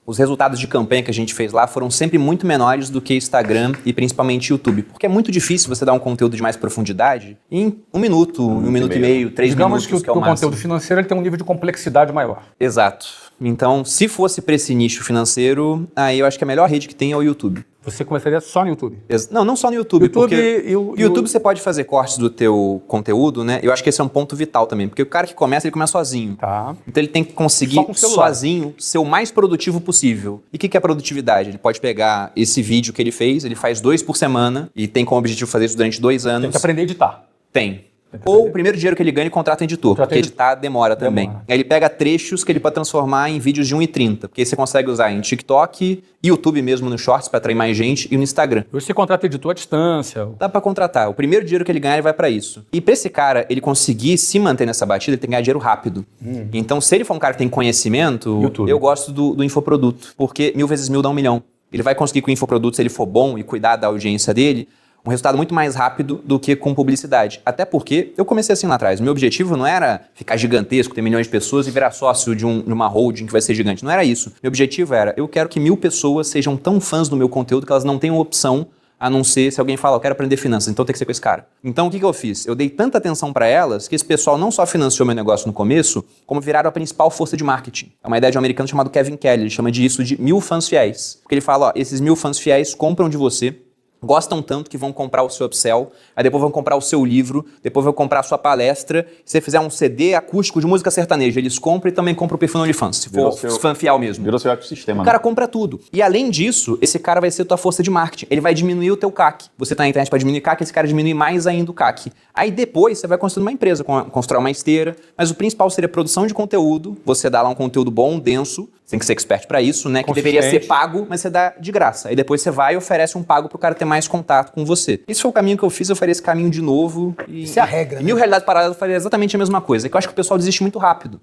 os resultados de campanha que a gente fez lá foram sempre muito menores do que Instagram e principalmente YouTube. Porque é muito difícil você dar um conteúdo de mais profundidade em 1 minuto, 1 minuto e meio, 3 Digamos minutos, que é o o máximo. conteúdo financeiro ele tem um nível de complexidade maior. Exato. Então, se fosse para esse nicho financeiro, aí eu acho que a melhor rede que tem é o YouTube. Você começaria só no YouTube. Não só no YouTube, YouTube porque e o- YouTube você pode fazer cortes do teu conteúdo, né? Eu acho que esse é um ponto vital também, porque o cara que começa, ele começa sozinho. Tá. Então ele tem que conseguir Só com o celular. sozinho ser o mais produtivo possível. E o que é produtividade? Ele pode pegar esse vídeo que ele fez, ele faz 2 por semana e tem como objetivo fazer isso durante 2 anos. Tem que aprender a editar. Tem. Ou o primeiro dinheiro que ele ganha, ele contrata um editor, Contrata porque editar demora também. Demora. Aí ele pega trechos que ele pode transformar em vídeos de 1,30, porque aí você consegue usar em TikTok, YouTube mesmo no Shorts para atrair mais gente e no Instagram. Hoje você contrata editor à distância. Dá pra contratar. O primeiro dinheiro que ele ganhar, ele vai pra isso. E pra esse cara, ele conseguir se manter nessa batida, ele tem que ganhar dinheiro rápido. Então, se ele for um cara que tem conhecimento, YouTube. eu gosto do infoproduto. Porque 1000 vezes 1000 dá 1 milhão. Ele vai conseguir com o infoproduto, se ele for bom e cuidar da audiência dele, um resultado muito mais rápido do que com publicidade. Até porque eu comecei assim lá atrás. Meu objetivo não era ficar gigantesco, ter milhões de pessoas e virar sócio de uma holding que vai ser gigante. Não era isso. Meu objetivo era, eu quero que 1000 pessoas sejam tão fãs do meu conteúdo que elas não tenham opção a não ser se alguém fala, eu quero aprender finanças, então tem que ser com esse cara. Então o que eu fiz? Eu dei tanta atenção para elas que esse pessoal não só financiou meu negócio no começo, como viraram a principal força de marketing. É uma ideia de um americano chamado Kevin Kelly, ele chama disso de 1000 fãs fiéis. Porque ele fala, ó, esses 1000 fãs fiéis compram de você, gostam tanto que vão comprar o seu upsell, aí depois vão comprar o seu livro, depois vão comprar a sua palestra. Se você fizer um CD acústico de música sertaneja, eles compram e também compram o perfil no OnlyFans, se Virou for seu- fã fiel mesmo. Virou seu ecossistema, O cara compra tudo. E além disso, esse cara vai ser tua força de marketing. Ele vai diminuir o teu CAC. Você tá na internet para diminuir CAC, esse cara diminui mais ainda o CAC. Aí depois você vai construir uma empresa, constrói uma esteira, mas o principal seria produção de conteúdo. Você dá lá um conteúdo bom, denso, você tem que ser expert para isso, né? Que deveria ser pago, mas você dá de graça. Aí depois você vai e oferece um pago pro cara ter mais contato com você. Esse foi o caminho que eu fiz, eu faria esse caminho de novo. E, Isso é a regra, Em né? 1000 realidades paralelas eu faria exatamente a mesma coisa. É que eu acho que o pessoal desiste muito rápido.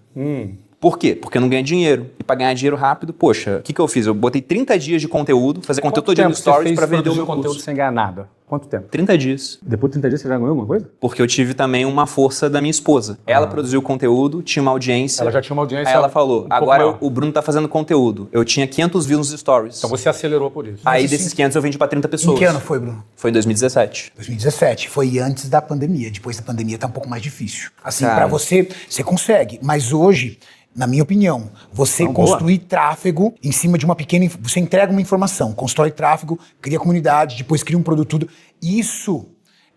Por quê? Porque não ganha dinheiro. E para ganhar dinheiro rápido, poxa, o que eu fiz? Eu botei 30 dias de conteúdo, fazer conteúdo todo dia no Stories para vender o meu conteúdo curso. sem ganhar nada. Quanto tempo? 30 dias. Depois de 30 dias você já ganhou alguma coisa? Porque eu tive também uma força da minha esposa. Ela produziu conteúdo, tinha uma audiência. Ela já tinha uma audiência Aí ela falou, pouco agora maior. o Bruno tá fazendo conteúdo. Eu tinha 500 views nos Stories. Então você acelerou por isso. Aí desses 500 eu vendi para 30 Em pessoas. que ano foi, Bruno? Foi em 2017. 2017. Foi antes da pandemia. Depois da pandemia tá um pouco mais difícil. Assim, Cara. pra você consegue. Mas hoje, na minha opinião, você construir tráfego em cima de uma pequena... Você entrega uma informação, constrói tráfego, cria comunidade, depois cria um produto, tudo. Isso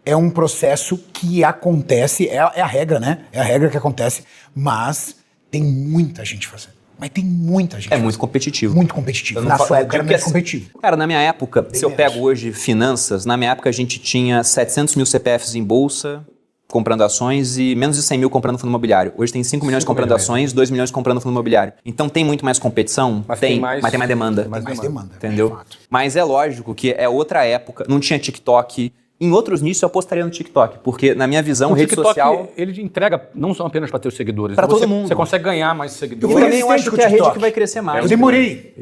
é um processo que acontece, é a regra, né? É a regra que acontece, mas tem muita gente fazendo. Mas tem muita gente. É muito competitivo. Muito competitivo. Eu não Na falo- sua eu época era digo que muito assim, competitivo. Cara, na minha época, se eu menos. pego hoje finanças, na minha época a gente tinha 700 mil CPFs em bolsa, comprando ações, e menos de 100 mil comprando fundo imobiliário. Hoje tem 5 milhões comprando ações, 2 milhões comprando fundo imobiliário. Então tem muito mais competição? Mas tem tem mais- mas tem mais demanda. Mais demanda. Entendeu? de fato. Mas é lógico que é outra época, não tinha TikTok. Em outros nichos eu apostaria no TikTok, porque na minha visão, O rede TikTok, social... ele entrega não só apenas para teus seguidores. Pra você, todo mundo. Você consegue ganhar mais Eu seguidores. fui Eu nem resistente acho com que é a o rede TikTok. que vai crescer mais. Eu demorei.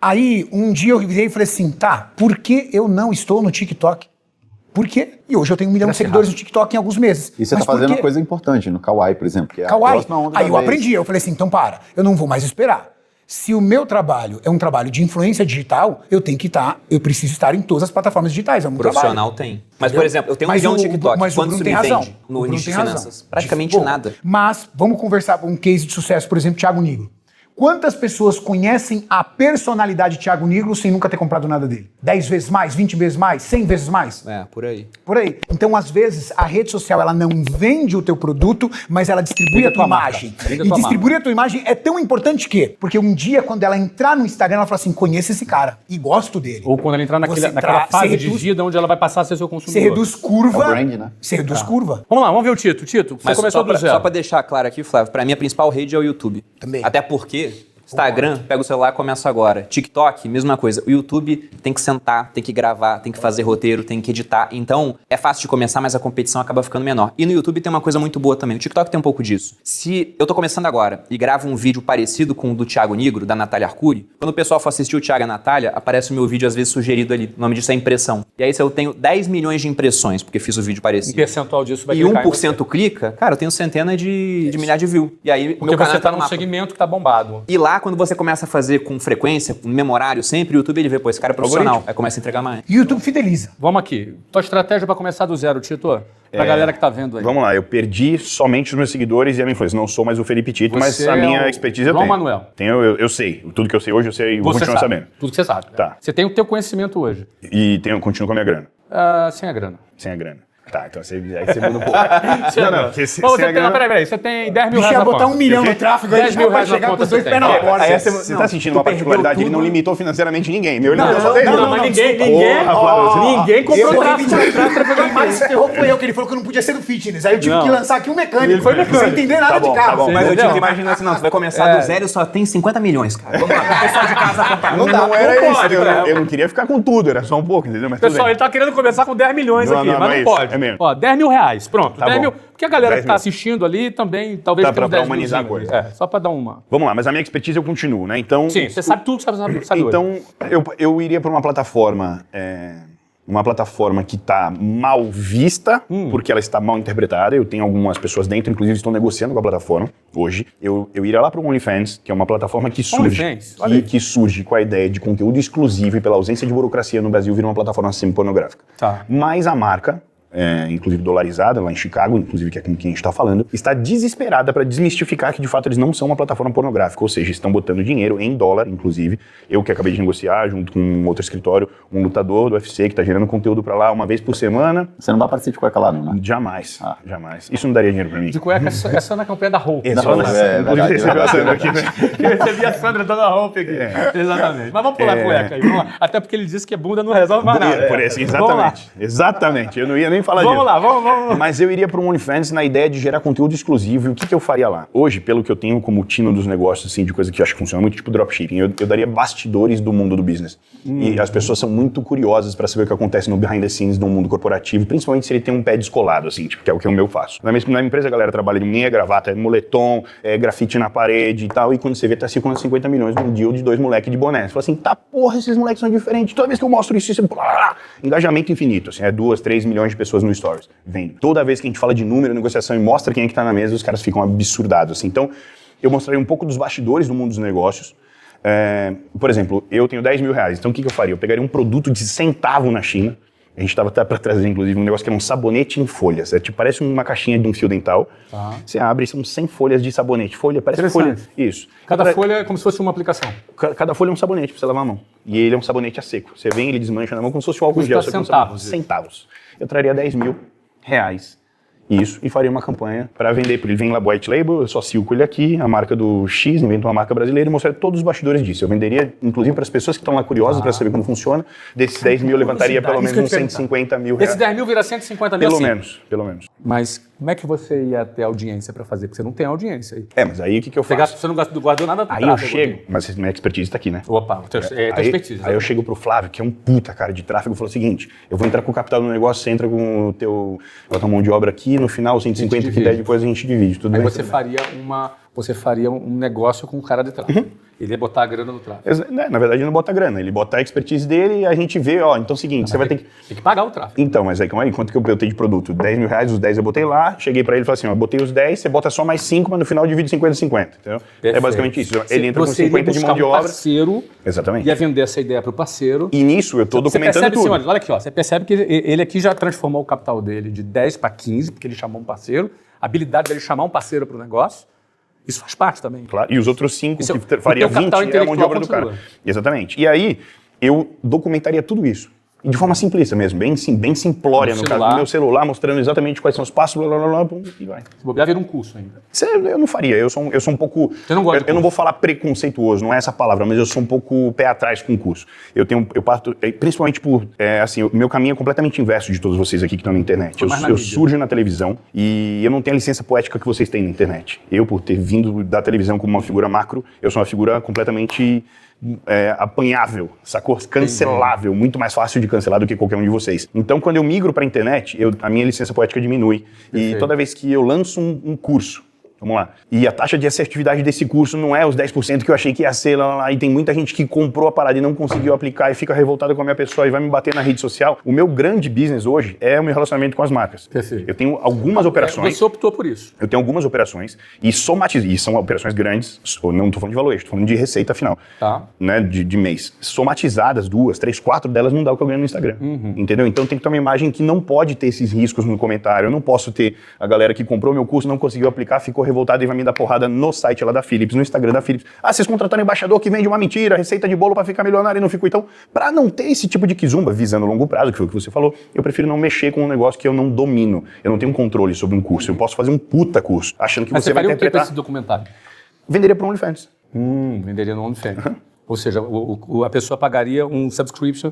Aí, um dia eu virei e falei assim, tá, por que eu não estou no TikTok? Por quê? E hoje eu tenho 1 milhão de seguidores no TikTok em alguns meses. E você Mas tá por fazendo quê? uma coisa importante no Kawaii, por exemplo, que é a Kawaii. próxima onda Aí da eu vez. aprendi, eu falei assim, então eu não vou mais esperar. Se o meu trabalho é um trabalho de influência digital, eu preciso estar em todas as plataformas digitais, é um Profissional trabalho. tem. Mas, por exemplo, eu tenho 1 Mas milhão no o- TikTok. mas o Quanto Bruno isso tem me razão. vende O no Bruno nicho de tem razão. finanças? Praticamente Bom, nada. Mas vamos conversar um case de sucesso, por exemplo, Thiago Nigro. Quantas pessoas conhecem a personalidade Thiago Nigro sem nunca ter comprado nada dele? 10 vezes mais, 20 vezes mais, 100 vezes mais? É, por aí. Por aí. Então, às vezes, a rede social ela não vende o teu produto, mas ela distribui Vende a tua a tua marca. imagem. Vende a E tua distribuir a tua imagem é tão importante que, porque um dia, quando ela entrar no Instagram, ela fala assim: conheço esse cara e gosto dele. Ou quando ela entrar Você naquela fase você de reduz- vida onde ela vai passar a ser seu consumidor. Você reduz curva. É o brand, né? Você reduz curva. Vamos lá, vamos ver o Tito. Tito, você Mas começou do zero. só pra deixar claro aqui, Flávio, pra mim a principal rede é o YouTube. Também. Até porque Instagram, pega o celular e começa agora. TikTok, mesma coisa. O YouTube tem que sentar, tem que gravar, tem que fazer roteiro, tem que editar. Então, é fácil de começar, mas a competição acaba ficando menor. E no YouTube tem uma coisa muito boa também. O TikTok tem um pouco disso. Se eu tô começando agora e gravo um vídeo parecido com o do Thiago Nigro, da Natália Arcuri, quando o pessoal for assistir o Thiago e a Natália, aparece o meu vídeo às vezes sugerido ali. O nome disso é impressão. E aí, se eu tenho 10 milhões de impressões, porque fiz o vídeo Um parecido, percentual disso vai e clicar em 1% clica, cara, eu tenho centenas de milhares de views. E aí, Porque meu canal você tá no num mapa. segmento que tá bombado. E lá, quando você começa a fazer com frequência, com memorário sempre, o YouTube ele vê, pô, esse cara é profissional. Aí começa a entregar mais. E o YouTube fideliza. Vamos aqui. Tua estratégia para começar do zero, Tito? Pra galera que tá vendo aí. Vamos lá, eu perdi somente os meus seguidores e a minha influência. Não sou mais o Felipe Tito, mas Você a minha é o expertise eu João tenho. Manuel. Eu sei. Tudo que eu sei hoje, eu sei e vou Você continuar sabe. sabendo. Tudo que você sabe. Tá. Você tem o teu conhecimento hoje. E continuo com a minha grana. Sem a grana. Sem a grana. Tá, então aí você muda um pouco. Não, Peraí, você tem 10 mil Bicho reais ia na botar conta. 1 milhão no tráfego, aí 10 já mil vai reais na chegar com conta os dois você pés tem. na porta. Aí você tá sentindo uma particularidade, ele não limitou financeiramente ninguém. Meu, ele não, só dele. Não, mas ninguém Desculpa. comprou Eu tráfego. Quem mais se ferrou foi eu, que ele falou que eu não podia ser do fitness. Aí eu tive Não. que lançar aqui um mecânico. Ele foi mecânico. Sem entender nada Tá bom, de carro. tá bom. Mas eu Entendeu? te imagino assim, não, você vai começar do zero e só tem 50 milhões, cara. Vamos lá, o pessoal de casa comprar. Não era não isso. pode, Eu não queria ficar com tudo, era só um pouco, entendeu? Mas tudo Pessoal, bem. ele tá querendo começar com 10 milhões Não, aqui, não, mas não é não isso, pode. é mesmo. Ó, 10 mil reais, pronto. Tá 10 bom. mil. Porque a galera 10 que tá mil. assistindo ali também, talvez Tá, tenha uns pra 10 humanizar a milzinhos. coisa. Só pra dar uma... Vamos lá, mas a minha expertise eu continuo, né? Então, Sim, você sabe tudo que você sabe hoje. então eu iria para uma plataforma que está mal vista, porque ela está mal interpretada. Eu tenho algumas pessoas dentro, inclusive estão negociando com a plataforma hoje. Eu iria lá para o OnlyFans, que é uma plataforma que surge, OnlyFans? Olha aí. que surge com a ideia de conteúdo exclusivo e pela ausência de burocracia no Brasil, vira uma plataforma semi-pornográfica. Tá. Mas a marca, inclusive dolarizada, lá em Chicago, inclusive que é com quem a gente está falando, está desesperada para desmistificar que de fato eles não são uma plataforma pornográfica, ou seja, estão botando dinheiro em dólar, inclusive. Eu que acabei de negociar junto com um outro escritório, um lutador do UFC que está gerando conteúdo para lá uma vez por semana. Você não vai aparecer de cueca lá, não, né? Jamais, jamais. Isso não daria dinheiro para mim. De cueca, essa na campanha da Hope. Esse Não, é verdade, inclusive, você viu a Sandra aqui, né? Eu recebi a Sandra dando a Hope aqui. Exatamente. Mas vamos pular a cueca aí, vamos lá. Até porque ele disse que bunda não resolve mais nada. Por esse, Vamos lá. exatamente. Eu não ia nem falar disso. Vamos lá, vamos. Mas eu iria para um OnlyFans na ideia de gerar conteúdo exclusivo. E o que eu faria lá? Hoje, pelo que eu tenho como tino dos negócios, assim, de coisa que eu acho que funciona muito, tipo dropshipping, eu daria bastidores do mundo do business. E as pessoas são muito curiosas para saber o que acontece no behind the scenes do mundo corporativo, principalmente se ele tem um pé descolado, assim, tipo, que é o que eu faço. Na minha empresa, a galera trabalha de meia gravata, é moletom, grafite na parede e tal, e quando você vê, tá circulando 50 milhões num deal de 2 moleques de boné. Você fala assim, tá porra, esses moleques são diferentes. Toda vez que eu mostro isso, engajamento infinito, assim, 2, 3 milhões de pessoas no Stories. Vem. Toda vez que a gente fala de número, negociação e mostra quem é que tá na mesa, os caras ficam absurdados, assim. Então, eu mostraria um pouco dos bastidores do mundo dos negócios. Por exemplo, eu tenho 10 mil reais, então o que eu faria? Eu pegaria um produto de centavo na China. A gente estava até para trazer, inclusive, um negócio que era um sabonete em folhas. Tipo, parece uma caixinha de um fio dental. Você abre e são 100 folhas de sabonete. Folha, parece folha. Isso. Cada folha é como se fosse uma aplicação. Cada folha é um sabonete para você lavar a mão. E ele é um sabonete a seco. Você vem, ele desmancha na mão como se fosse um álcool Custa gel. Só que centavos. centavos. Eu traria 10 mil reais Isso, e faria uma campanha para vender. Ele vem lá white label, eu só silco ele aqui, a marca do X, invento uma marca brasileira e mostraria todos os bastidores disso. Eu venderia, inclusive, para as pessoas que estão lá curiosas para saber como funciona. Desses 10 mil, eu levantaria pelo menos uns 150 mil reais. Esses 10 mil vira 150 mil Pelo menos. Mas como é que você ia ter audiência para fazer? Porque você não tem audiência aí. Mas aí o que eu faço? Você não guardou nada do Aí eu chego, mas minha expertise tá aqui, né? Opa, tua expertise. Aí eu chego pro Flávio, que é um puta cara de tráfego, e falo o seguinte, eu vou entrar com o capital do negócio, você entra com o teu, bota mão de obra aqui, no final 150 que der, depois a gente divide, tudo Aí bem? você faria um negócio com o cara de tráfego. Ele ia botar a grana no tráfego. Na verdade ele não bota a grana, ele bota a expertise dele e a gente vê, então é o seguinte, você vai ter que... Tem que pagar o tráfego. Então, mas aí, calma aí, quanto que eu tenho de produto? 10 mil reais, os 10 eu botei lá, cheguei pra ele e falei assim, botei os 10, você bota só mais 5, mas no final divide 50-50, entendeu? Perfeito. É basicamente isso. Ele entra com 50 de mão de obra. Parceiro, Exatamente. ia vender essa ideia pro parceiro. E nisso eu tô documentando percebe, tudo. Olha aqui, você percebe que ele aqui já transformou o capital dele de 10 para 15, porque ele chamou um parceiro, a habilidade dele chamar um parceiro pro negócio. Isso faz parte também. Claro. E os outros 5 Isso, que faria 20 é a mão de obra do cara. continua. Exatamente. E aí, eu documentaria tudo isso. E de forma simplista mesmo, bem simplória, no caso do meu celular, mostrando exatamente quais são os passos, blá, blá, blá, blá, e vai. Se bobear, vira um curso ainda. Eu não faria, eu sou um pouco... Você não gosta de eu não vou falar preconceituoso, não é essa palavra, mas eu sou um pouco pé atrás com o curso. Eu parto, principalmente por, o meu caminho é completamente inverso de todos vocês aqui que estão na internet. Eu surjo na televisão e eu não tenho a licença poética que vocês têm na internet. Eu, por ter vindo da televisão como uma figura macro, eu sou uma figura completamente... apanhável, sacou? Cancelável, muito mais fácil de cancelar do que qualquer um de vocês. Então, quando eu migro para a internet, a minha licença poética diminui. Perfeito. E toda vez que eu lanço um curso, vamos lá, e a taxa de assertividade desse curso não é os 10% que eu achei que ia ser, lá, e tem muita gente que comprou a parada e não conseguiu aplicar e fica revoltada com a minha pessoa e vai me bater na rede social. O meu grande business hoje é o meu relacionamento com as marcas. Perfeito. Eu tenho algumas operações... Você optou por isso. Eu tenho algumas operações e são operações grandes, não estou falando de valor extra, estou falando de receita final, né, de mês. Somatizadas, 2, 3, 4 delas não dá o que eu ganho no Instagram, entendeu? Então tem que ter uma imagem que não pode ter esses riscos no comentário, eu não posso ter a galera que comprou meu curso, não conseguiu aplicar, ficou revoltada e vai me dar porrada no site lá da Philips, no Instagram da Philips. Vocês contrataram um embaixador que vende uma mentira, receita de bolo para ficar milionário e não ficou. Então, para não ter esse tipo de quizumba visando longo prazo, que foi o que você falou, eu prefiro não mexer com um negócio que eu não domino. Eu não tenho controle sobre um curso. Eu posso fazer um puta curso, achando que você vai interpretar... Mas você faria o que com esse documentário? Venderia para o OnlyFans. Venderia no OnlyFans. Ou seja, a pessoa pagaria um subscription...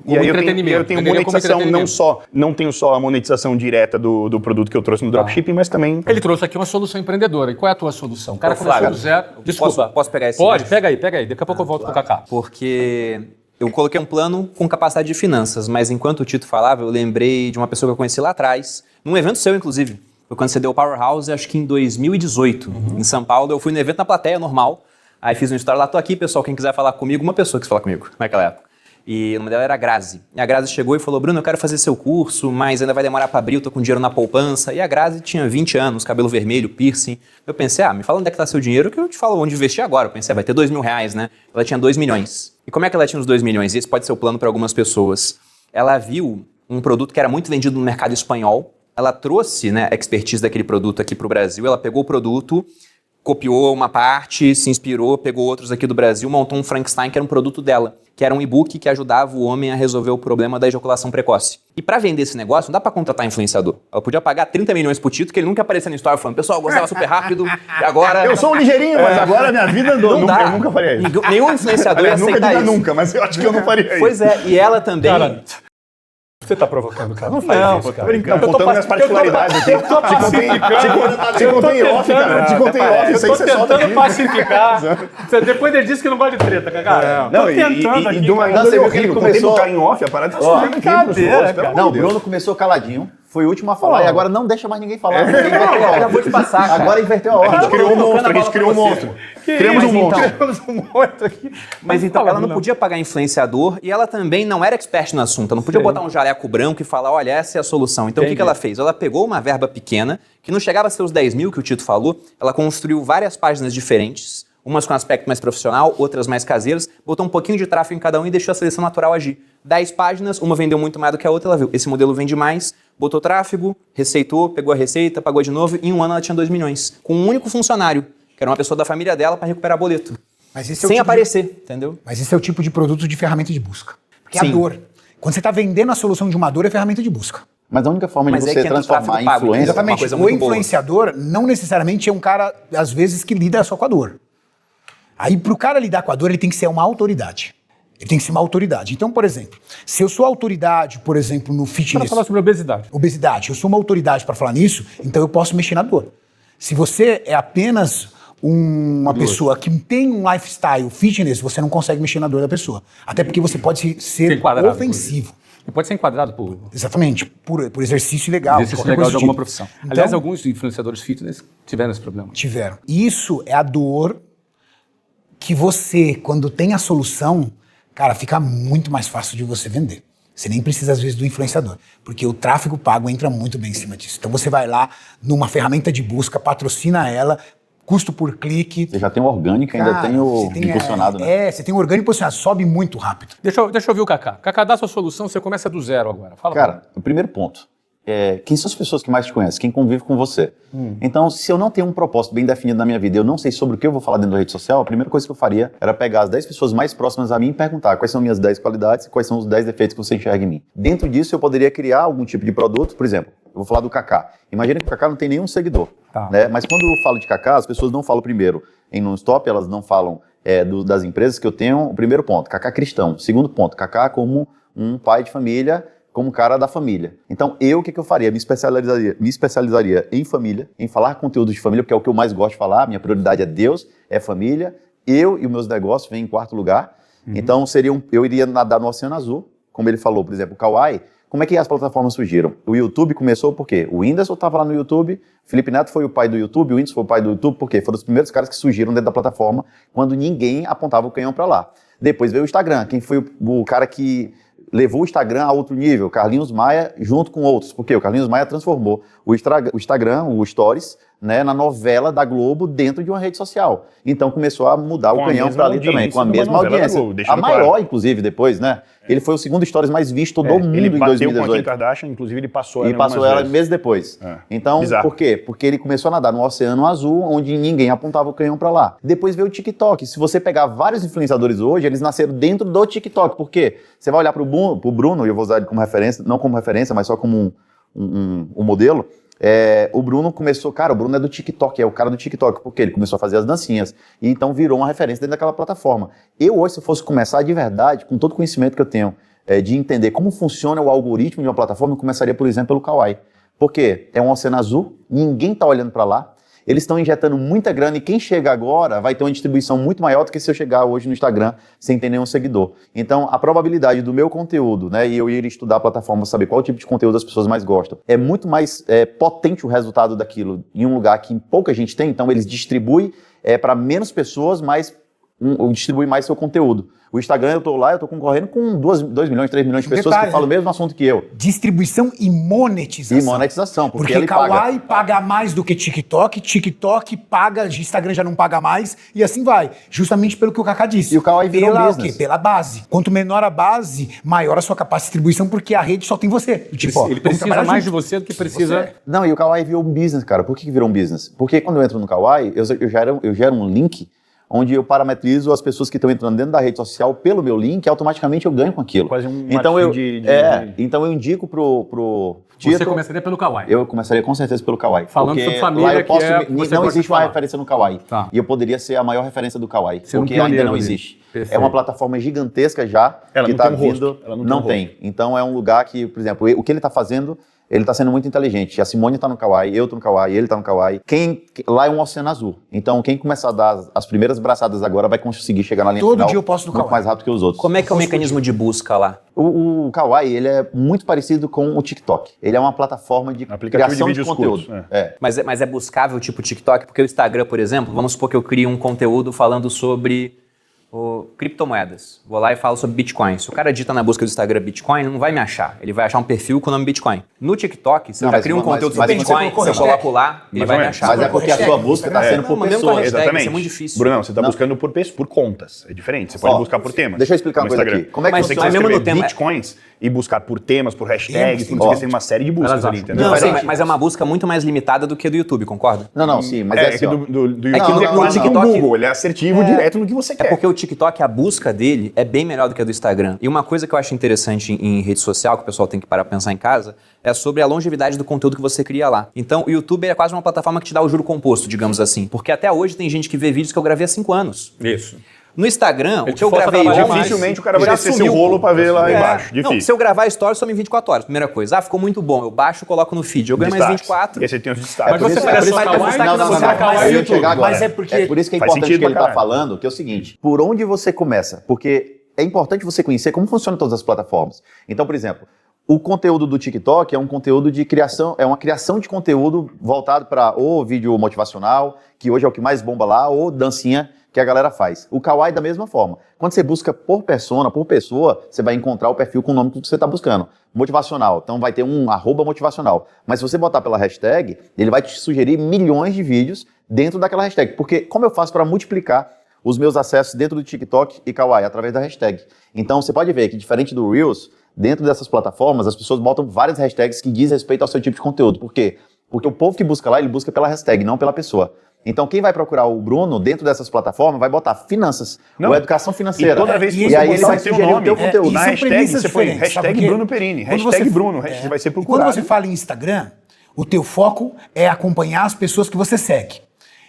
E aí eu tenho monetização, não tenho só a monetização direta do produto que eu trouxe no dropshipping, mas também... Ele trouxe aqui uma solução empreendedora. E qual é a tua solução? O cara começou do zero... Desculpa. Posso pegar esse? Pode, pega aí. Daqui a pouco eu volto pro Kaká. Porque eu coloquei um plano com capacidade de finanças, mas enquanto o Tito falava, eu lembrei de uma pessoa que eu conheci lá atrás, num evento seu, inclusive. Foi quando você deu o Powerhouse, acho que em 2018, em São Paulo. Eu fui no evento na plateia, normal. Aí fiz uma história lá, tô aqui, pessoal, quem quiser falar comigo, uma pessoa quis falar comigo naquela época. E o nome dela era Grazi. E a Grazi chegou e falou, Bruno, eu quero fazer seu curso, mas ainda vai demorar para abrir, eu tô com dinheiro na poupança. E a Grazi tinha 20 anos, cabelo vermelho, piercing. Eu pensei, me fala onde é que tá seu dinheiro, que eu te falo onde investir agora. Eu pensei, vai ter 2 mil reais, né? Ela tinha 2 milhões. E como é que ela tinha os 2 milhões? E esse pode ser o plano para algumas pessoas. Ela viu um produto que era muito vendido no mercado espanhol. Ela trouxe, né, a expertise daquele produto aqui pro Brasil. Ela pegou o produto, copiou uma parte, se inspirou, pegou outros aqui do Brasil, montou um Frankenstein, que era um produto dela, que era um e-book que ajudava o homem a resolver o problema da ejaculação precoce. E para vender esse negócio, não dá para contratar influenciador. Ela podia pagar 30 milhões pro Tito, que ele nunca aparecia na história falando, pessoal, eu gostava super rápido, e agora... Eu sou um ligeirinho, mas agora minha vida andou. Não dá. Eu nunca faria isso. Nenhum influenciador ia aceitar isso. Nunca, mas eu acho que eu não faria isso. Pois é, e ela também... Cara, você tá provocando, cara. Não faz isso, cara. Brincando, contando minhas particularidades aqui. Te contei em off, cara. Te contei em off. Isso aí você solta aqui. Eu tô tentando pacificar. Depois ele disse que não gosta de treta, cara. Não, e de uma índole horrível. Contei pro cara em off, a parada tá brincadeira, cara. Não, o Bruno começou caladinho. Foi o último a falar e agora não deixa mais ninguém falar. Já vou te passar, cara. Agora inverteu a ordem. A gente criou um monstro. Criamos um monstro. Aqui. Mas então, ela não podia pagar influenciador e ela também não era expert no assunto. Ela não podia botar um jaleco branco e falar, olha, essa é a solução. Então, o que ela fez? Ela pegou uma verba pequena, que não chegava a ser os 10 mil que o Tito falou, ela construiu várias páginas diferentes, umas com aspecto mais profissional, outras mais caseiras, botou um pouquinho de tráfego em cada um e deixou a seleção natural agir. 10 páginas, uma vendeu muito mais do que a outra, ela viu, esse modelo vende mais, botou tráfego, receitou, pegou a receita, pagou de novo, e em um ano ela tinha 2 milhões, com um único funcionário, que era uma pessoa da família dela para recuperar boleto. Mas esse é sem aparecer, entendeu? Mas esse é o tipo de produto de ferramenta de busca. Porque Sim. é a dor. Quando você está vendendo a solução de uma dor, é ferramenta de busca. Mas a única forma de Mas você que entra o transformar tráfego em pago, influência... uma Exatamente. coisa O muito boa. influenciador não necessariamente é um cara, às vezes, que lida só com a dor. Aí, pro cara lidar com a dor, ele tem que ser uma autoridade. Ele tem que ser uma autoridade. Então, por exemplo, se eu sou autoridade, por exemplo, no Para fitness... falar sobre obesidade. Obesidade. Eu sou uma autoridade para falar nisso, então eu posso mexer na dor. Se você é apenas uma pessoa que tem um lifestyle fitness, você não consegue mexer na dor da pessoa. Até porque você pode ser enquadrado, ofensivo. E pode ser enquadrado por Exatamente, por exercício ilegal. exercício qualquer legal coisa de do alguma tipo. profissão. Então, Aliás, alguns influenciadores fitness tiveram esse problema. tiveram. Isso é a dor que você, quando tem a solução, cara, fica muito mais fácil de você vender. Você nem precisa, às vezes, do influenciador, porque o tráfego pago entra muito bem em cima disso. Então você vai lá numa ferramenta de busca, patrocina ela, custo por clique. Você já tem o orgânico, ainda Cara, tem o você tem, impulsionado, né? você tem o orgânico posicionado, sobe muito rápido. Deixa eu ouvir o Kaká. Kaká, dá sua solução, você começa do zero agora. Fala. Cara, o primeiro ponto é quem são as pessoas que mais te conhecem, quem convive com você. Então, se eu não tenho um propósito bem definido na minha vida, eu não sei sobre o que eu vou falar dentro da rede social, a primeira coisa que eu faria era pegar as 10 pessoas mais próximas a mim e perguntar quais são minhas 10 qualidades e quais são os 10 defeitos que você enxerga em mim. Dentro disso, eu poderia criar algum tipo de produto, por exemplo, eu vou falar do Kaká. Imagina que o Kaká não tem nenhum seguidor, Tá. né? Mas quando eu falo de Kaká, as pessoas não falam primeiro em non-stop, elas não falam das empresas que eu tenho. O primeiro ponto, Kaká cristão. Segundo ponto, Kaká como um pai de família, como cara da família. Então, o que eu faria? Me especializaria em família, em falar conteúdo de família, porque é o que eu mais gosto de falar, minha prioridade é Deus, é família, eu e os meus negócios vêm em quarto lugar. Então, eu iria nadar no Oceano Azul, como ele falou, por exemplo, o Kawaii. Como é que as plataformas surgiram? O YouTube começou por quê? O Whindersson estava lá no YouTube, Felipe Neto foi o pai do YouTube, o Whindersson foi o pai do YouTube, por quê? Foram os primeiros caras que surgiram dentro da plataforma quando ninguém apontava o canhão para lá. Depois veio o Instagram, quem foi o cara que levou o Instagram a outro nível? Carlinhos Maia junto com outros, porque o Carlinhos Maia transformou o Instagram, o Stories, né, na novela da Globo dentro de uma rede social. Então começou a mudar o canhão para ali também, com a mesma audiência. A maior, inclusive, depois, né? Ele foi o segundo Stories mais visto do mundo em 2018. Ele bateu com a Kim Kardashian, inclusive ele passou ela E passou ela vezes. meses depois. Então, Bizarro. por quê? Porque ele começou a nadar no Oceano Azul, onde ninguém apontava o canhão para lá. Depois veio o TikTok. Se você pegar vários influenciadores hoje, eles nasceram dentro do TikTok. Por quê? Você vai olhar pro Bruno, e eu vou usar ele como referência, não como referência, mas só como um modelo. O Bruno começou, cara, o Bruno é do TikTok, é o cara do TikTok, porque ele começou a fazer as dancinhas, e então virou uma referência dentro daquela plataforma. Eu hoje, se eu fosse começar de verdade, com todo o conhecimento que eu tenho, de entender como funciona o algoritmo de uma plataforma, eu começaria, por exemplo, pelo Kawaii. Porque é um oceano azul, ninguém está olhando para lá, eles estão injetando muita grana e quem chega agora vai ter uma distribuição muito maior do que se eu chegar hoje no Instagram sem ter nenhum seguidor. Então, a probabilidade do meu conteúdo, né, e eu ir estudar a plataforma, saber qual tipo de conteúdo as pessoas mais gostam, é muito mais potente o resultado daquilo em um lugar que pouca gente tem, então eles distribuem para menos pessoas, mas distribui mais seu conteúdo. O Instagram, eu tô concorrendo com 2 milhões, 3 milhões de pessoas que falam o mesmo assunto que eu. Distribuição e monetização. E monetização, porque ele Kawaii paga mais do que TikTok, TikTok paga, Instagram já não paga mais, e assim vai. Justamente pelo que o Kaká disse. E o Kawaii virou business. O quê? Pela base. Quanto menor a base, maior a sua capacidade de distribuição, porque a rede só tem você. Tipo, ele precisa mais de você do que precisa... Não, e o Kawaii virou um business, cara. Por que virou um business? Porque quando eu entro no Kawaii, eu gero um link onde eu parametrizo as pessoas que estão entrando dentro da rede social pelo meu link e automaticamente eu ganho com aquilo. Quase um então marketing então eu indico pro Tito... Você começaria pelo Kawaii. Eu começaria com certeza pelo Kawaii. Falando sobre família, não existe uma referência no Kawaii. Tá. E eu poderia ser a maior referência do Kawaii. Ser porque ainda não existe. Perfeito. É uma plataforma gigantesca já. Ela que não tá tem um vindo. rosto. Ela não tem. Então é um lugar que, por exemplo, o que ele está fazendo... Ele está sendo muito inteligente. A Simone está no Kawaii, eu estou no Kawaii, ele está no Kawaii. Lá é um oceano azul. Então, quem começar a dar as primeiras braçadas agora vai conseguir chegar na linha todo final dia eu posto no muito Kawaii. mais rápido que os outros. Como é que é o mecanismo de busca lá? O Kawaii, ele é muito parecido com o TikTok. Ele é uma plataforma de criação de conteúdo. Curtos, Mas é buscável tipo TikTok? Porque o Instagram, por exemplo, vamos supor que eu crio um conteúdo falando sobre criptomoedas. Vou lá e falo sobre Bitcoin. Se o cara digita na busca do Instagram Bitcoin, ele não vai me achar. Ele vai achar um perfil com o nome Bitcoin. No TikTok, se eu já crio um conteúdo sobre Bitcoin, se eu coloco lá, ele vai me achar. Mas é porque a sua busca está sendo por pessoas. Exatamente. Isso é muito difícil. Bruno, você está buscando por contas. É diferente. Você pode buscar por temas. Deixa eu explicar uma coisa aqui. Como é que você funciona? tem que mesmo no escrever tema- Bitcoins e buscar por temas, por hashtags, tem uma série de buscas ali, entendeu? Não, sim, mas é uma busca muito mais limitada do que a do YouTube, concorda? Não, sim, mas É assim, que ó. do YouTube É que é no quase TikTok- um Google, ele é assertivo direto no que você quer. É porque o TikTok, a busca dele é bem melhor do que a do Instagram. E uma coisa que eu acho interessante em rede social, que o pessoal tem que parar pra pensar em casa, é sobre a longevidade do conteúdo que você cria lá. Então, o YouTube é quase uma plataforma que te dá o juro composto, digamos assim. Porque até hoje tem gente que vê vídeos que eu gravei há 5 anos. Isso. No Instagram, Ele o que eu força a gravei trabalhar ontem... Dificilmente o cara vai já descer sumiu, seu rolo pô. pra ver lá embaixo. Difícil. Não, se eu gravar stories, some em 24 horas. Primeira coisa. Ah, ficou muito bom. Eu baixo, coloco no feed. Eu ganho mais Destaques. 24. E aí você tem os destaques. Mas você parece vai Kawaii? destaque Não, no você Kawaii. Kawaii Eu ia YouTube. chegar agora. Mas é porque- É por isso que é Faz importante sentido que ele pra está caralho. falando, que é o seguinte, por onde você começa? Porque é importante você conhecer como funcionam todas as plataformas. Então, por exemplo, o conteúdo do TikTok é um conteúdo de criação, é uma criação de conteúdo voltado para ou vídeo motivacional, que hoje é o que mais bomba lá, ou dancinha, que a galera faz. O Kawaii da mesma forma. Quando você busca por persona, por pessoa, você vai encontrar o perfil com o nome que você está buscando. Motivacional. Então vai ter um @motivacional. Mas se você botar pela hashtag, ele vai te sugerir milhões de vídeos dentro daquela hashtag. Porque como eu faço para multiplicar os meus acessos dentro do TikTok e Kawaii? Através da hashtag. Então você pode ver que, diferente do Reels, dentro dessas plataformas, as pessoas botam várias hashtags que dizem respeito ao seu tipo de conteúdo. Por quê? Porque o povo que busca lá, ele busca pela hashtag, não pela pessoa. Então, quem vai procurar o Bruno dentro dessas plataformas vai botar finanças ou educação financeira. E toda vez que E você aí ele botar vai o seu sugerir o nome, teu conteúdo. e na são hashtag premissas você põe diferentes, sabe hashtag por quê? Bruno Perini, Quando hashtag você- Bruno, você vai ser E procurado. quando você fala em Instagram, o teu foco é acompanhar as pessoas que você segue.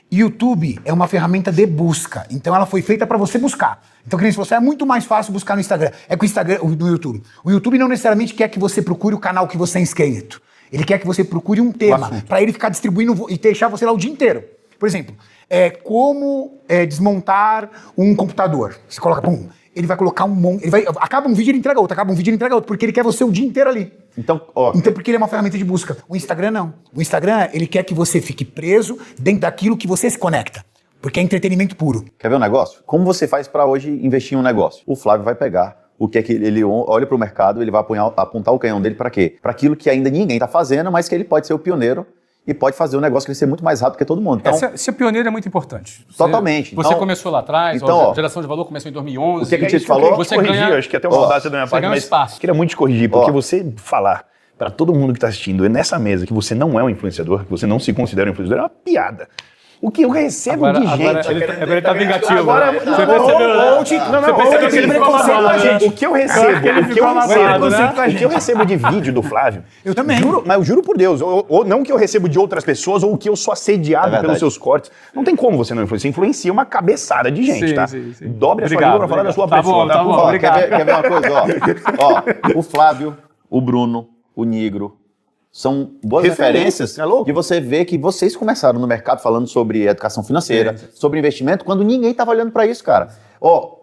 YouTube é uma ferramenta de busca, então ela foi feita para você buscar. Então, que nem se você é muito mais fácil buscar no Instagram, é com o Instagram, no YouTube. O YouTube não necessariamente quer que você procure o canal que você é inscrito. Ele quer que você procure um tema para ele ficar distribuindo e deixar você lá o dia inteiro. Por exemplo, como desmontar um computador. Você coloca, pum, ele vai colocar um monte. Acaba um vídeo, ele entrega outro, acaba um vídeo, ele entrega outro, porque ele quer você o dia inteiro ali. Então, ó, Então, porque ele é uma ferramenta de busca. O Instagram não. O Instagram, ele quer que você fique preso dentro daquilo que você se conecta. Porque é entretenimento puro. quer ver um negócio? Como você faz para hoje investir em um negócio? O Flávio vai pegar o que é que ele olha para o mercado, ele vai apontar o canhão dele para quê? Para aquilo que ainda ninguém está fazendo, mas que ele pode ser o pioneiro e pode fazer o negócio crescer muito mais rápido que todo mundo. Então, Ser pioneiro é muito importante. Totalmente. Você Então- começou lá atrás, Então, a geração de valor começou em 2011. O que a gente Eu falou? queria te Você corrigir, ganha- acho que até uma audácia da minha você parte, ganha um mas espaço. queria muito te corrigir, porque Ó. você falar para todo mundo que está assistindo nessa mesa que você não é um influenciador, que você não se considera um influenciador, é uma piada. O que eu recebo Agora de gente... ele tá vingativo. Agora, Você percebeu, né? Você percebeu que ele ficou magoado, né? O que eu recebo, o que eu recebo de vídeo do Flávio, Eu também. mas eu juro por Deus, ou não que eu recebo de outras pessoas, ou que eu sou assediado verdade. pelos seus cortes. Não tem como você não influenciar. Você influencia uma cabeçada de gente, Sim, tá? sim. Dobre a sua Obrigado, língua pra falar da sua tá pessoa. bom, tá bom. Ó, Obrigado. quer ver uma coisa? Ó, o Flávio, o Bruno, o Nigro, são boas Referências, referências é louco? de você ver que vocês começaram no mercado falando sobre educação financeira, sobre investimento, quando ninguém estava olhando para isso, cara. Ó,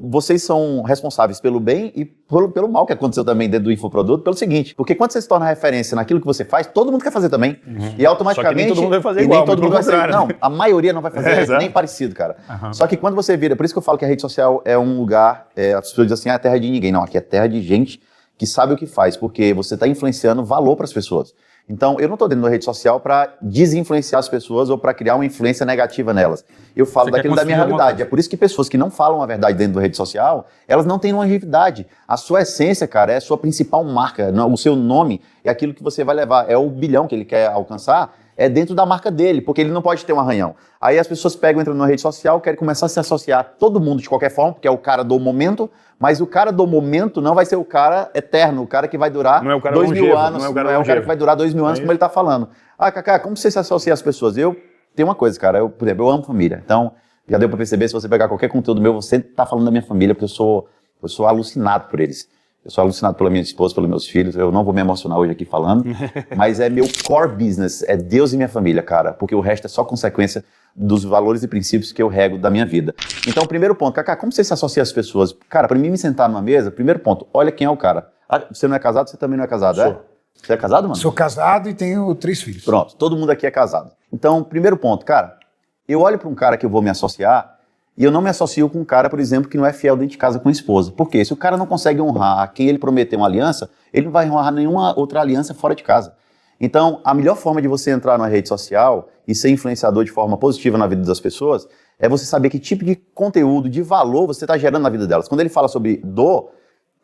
vocês são responsáveis pelo bem e pelo mal que aconteceu também dentro do infoproduto, pelo seguinte, porque quando você se torna referência naquilo que você faz, todo mundo quer fazer também. E automaticamente... Só que nem todo mundo vai fazer e igual, nem todo muito mundo vai pelo ser, contrário. não, a maioria não vai fazer Exato. nem parecido, cara. Só que quando você vira, por isso que eu falo que a rede social é um lugar, as pessoas dizem assim, é terra de ninguém. Não, aqui é terra de gente que sabe o que faz, porque você está influenciando valor para as pessoas. Então, eu não estou dentro da rede social para desinfluenciar as pessoas ou para criar uma influência negativa nelas. Eu falo Você quer daquilo da minha construir alguma realidade. coisa. É por isso que pessoas que não falam a verdade dentro da rede social, elas não têm longevidade. A sua essência, cara, é a sua principal marca. O seu nome é aquilo que você vai levar. É o bilhão que ele quer alcançar, é dentro da marca dele, porque ele não pode ter um arranhão. Aí as pessoas pegam, entram na rede social, querem começar a se associar a todo mundo de qualquer forma, porque é o cara do momento, mas o cara do momento não vai ser o cara eterno, o cara que vai durar Não é o cara 2.000 longevo, anos, não é o não cara é o cara longevo. que vai durar 2.000 anos, É como ele tá falando. Ah, Cacá, como você se associa às pessoas? Eu tenho uma coisa, cara, por exemplo, eu amo família, então já deu pra perceber, se você pegar qualquer conteúdo meu, você tá falando da minha família, porque eu sou alucinado por eles. Eu sou alucinado pela minha esposa, pelos meus filhos. Eu não vou me emocionar hoje aqui falando, mas é meu core business, é Deus e minha família, cara, porque o resto é só consequência dos valores e princípios que eu rego da minha vida. Então, primeiro ponto, Cacá, como você se associa às pessoas? Cara, pra mim me sentar numa mesa, primeiro ponto, olha quem é o cara. Ah, você não é casado, você também não é casado, é? Você é casado, mano? Sou casado e tenho 3 filhos. Pronto, todo mundo aqui é casado. Então, primeiro ponto, cara, eu olho pra um cara que eu vou me associar e eu não me associo com um cara, por exemplo, que não é fiel dentro de casa com a esposa. Por quê? Se o cara não consegue honrar a quem ele prometeu uma aliança, ele não vai honrar nenhuma outra aliança fora de casa. Então, a melhor forma de você entrar na rede social e ser influenciador de forma positiva na vida das pessoas é você saber que tipo de conteúdo, de valor você está gerando na vida delas. Quando ele fala sobre dor,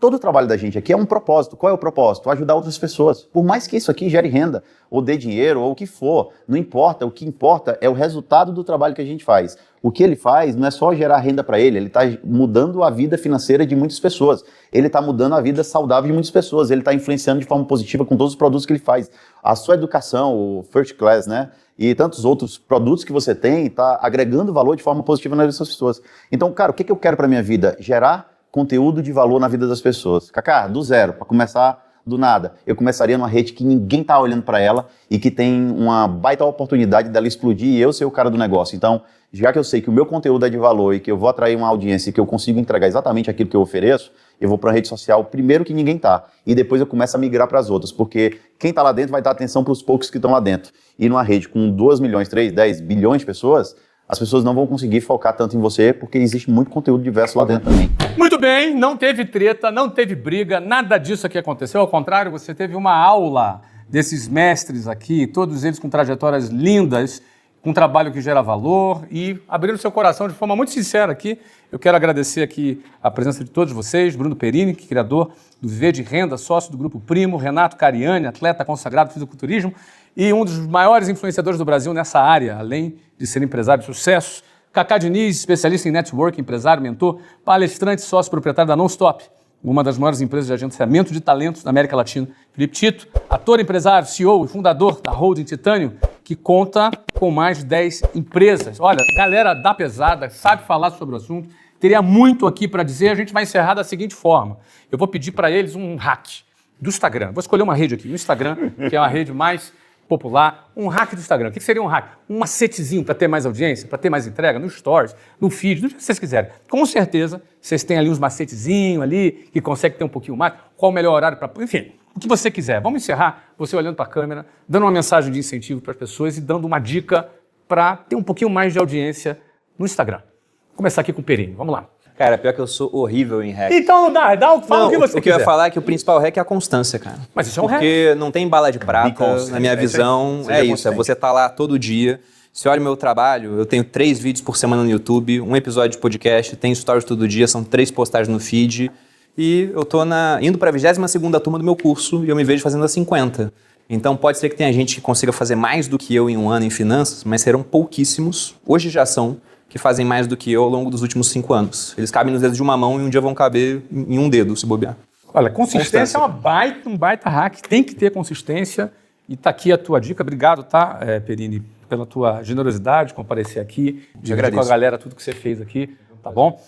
todo o trabalho da gente aqui é um propósito. Qual é o propósito? Ajudar outras pessoas. Por mais que isso aqui gere renda, ou dê dinheiro, ou o que for, não importa. O que importa é o resultado do trabalho que a gente faz. O que ele faz não é só gerar renda para ele está mudando a vida financeira de muitas pessoas. Ele está mudando a vida saudável de muitas pessoas. Ele está influenciando de forma positiva com todos os produtos que ele faz. A sua educação, o First Class, né? E tantos outros produtos que você tem, está agregando valor de forma positiva na vida dessas pessoas. Então, cara, o que eu quero para minha vida? Gerar conteúdo de valor na vida das pessoas. Kaká, do zero, para começar do nada. Eu começaria numa rede que ninguém está olhando para ela e que tem uma baita oportunidade dela explodir e eu ser o cara do negócio. Então, já que eu sei que o meu conteúdo é de valor e que eu vou atrair uma audiência e que eu consigo entregar exatamente aquilo que eu ofereço, eu vou para a rede social primeiro que ninguém está. E depois eu começo a migrar para as outras, porque quem está lá dentro vai dar atenção para os poucos que estão lá dentro. E numa rede com 2 milhões, 3, 10 bilhões de pessoas, as pessoas não vão conseguir focar tanto em você, porque existe muito conteúdo diverso lá dentro também. Muito bem, não teve treta, não teve briga, nada disso aqui aconteceu. Ao contrário, você teve uma aula desses mestres aqui, todos eles com trajetórias lindas, com um trabalho que gera valor e abrindo seu coração de forma muito sincera aqui. Eu quero agradecer aqui a presença de todos vocês, Bruno Perini, criador do Viver de Renda, sócio do Grupo Primo, Renato Cariani, atleta consagrado do fisiculturismo e um dos maiores influenciadores do Brasil nessa área, além de ser empresário de sucesso. Kaká Diniz, especialista em network, empresário, mentor, palestrante, sócio proprietário da Nonstop, uma das maiores empresas de agenciamento de talentos da América Latina. Felipe Tito, ator, empresário, CEO e fundador da Holding Titânio, que conta com mais de 10 empresas. Olha, galera da pesada, sabe falar sobre o assunto, teria muito aqui para dizer. A gente vai encerrar da seguinte forma. Eu vou pedir para eles um hack do Instagram. Vou escolher uma rede aqui, o Instagram, que é a rede mais popular, um hack do Instagram. O que seria um hack? Um macetezinho para ter mais audiência, para ter mais entrega, no Stories, no feed, do que vocês quiserem. Com certeza, vocês têm ali uns macetezinhos ali, que conseguem ter um pouquinho mais, qual o melhor horário para... Enfim, o que você quiser. Vamos encerrar, você olhando para a câmera, dando uma mensagem de incentivo para as pessoas e dando uma dica para ter um pouquinho mais de audiência no Instagram. Vou começar aqui com o Perini, vamos lá. Cara, pior que eu sou horrível em hack. Então, fala o que você quiser. O que eu ia falar é que o principal hack é a constância, cara. Mas isso é um hack. Porque não tem bala de prata, na minha visão, é isso. É você tá lá todo dia. Se olha o meu trabalho, eu tenho 3 vídeos por semana no YouTube, um episódio de podcast, tenho stories todo dia, são 3 postagens no feed. E eu tô indo para a 22ª turma do meu curso e eu me vejo fazendo a 50. Então pode ser que tenha gente que consiga fazer mais do que eu em um ano em finanças, mas serão pouquíssimos, hoje já são, que fazem mais do que eu ao longo dos últimos 5 anos. Eles cabem nos dedos de uma mão e um dia vão caber em um dedo, se bobear. Olha, consistência é um baita hack, tem que ter consistência. E tá aqui a tua dica. Obrigado, tá, Perini, pela tua generosidade de comparecer aqui, dividir com a galera tudo que você fez aqui, tá bom?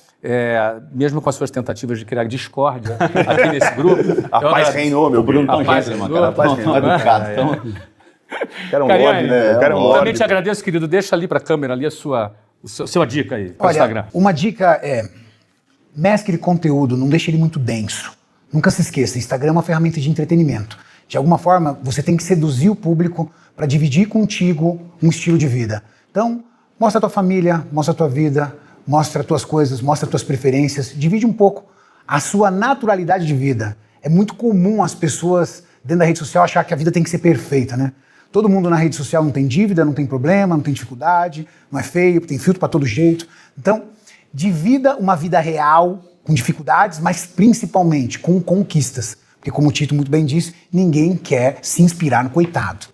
Mesmo com as suas tentativas de criar discórdia aqui nesse grupo. A paz reinou, meu Bruno tão gentleman, cara. A paz reinou, educado. Cara, um lorde, né? Cara, um lorde. Também te agradeço, querido. Deixa ali para a câmera ali a sua dica aí, para o Instagram. Uma dica é, mescle conteúdo, não deixe ele muito denso. Nunca se esqueça, Instagram é uma ferramenta de entretenimento. De alguma forma, você tem que seduzir o público para dividir contigo um estilo de vida. Então, mostra a tua família, mostra a tua vida, mostra as tuas coisas, mostra as tuas preferências, divide um pouco a sua naturalidade de vida. É muito comum as pessoas dentro da rede social achar que a vida tem que ser perfeita, né? Todo mundo na rede social não tem dívida, não tem problema, não tem dificuldade, não é feio, tem filtro para todo jeito. Então, divida uma vida real com dificuldades, mas principalmente com conquistas. Porque como o Tito muito bem disse, ninguém quer se inspirar no coitado.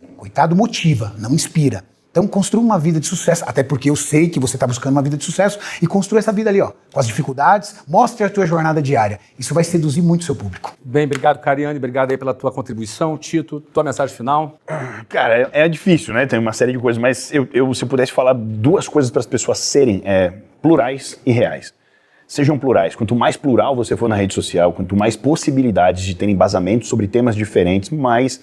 O coitado motiva, não inspira. Então construa uma vida de sucesso, até porque eu sei que você está buscando uma vida de sucesso, e construa essa vida ali, ó, com as dificuldades, mostre a tua jornada diária. Isso vai seduzir muito o seu público. Bem, obrigado, Cariani, obrigado aí pela tua contribuição. Tito, tua mensagem final. Cara, é difícil, né? Tem uma série de coisas, mas se eu pudesse falar 2 coisas para as pessoas serem plurais e reais. Sejam plurais. Quanto mais plural você for na rede social, quanto mais possibilidades de ter embasamento sobre temas diferentes, mais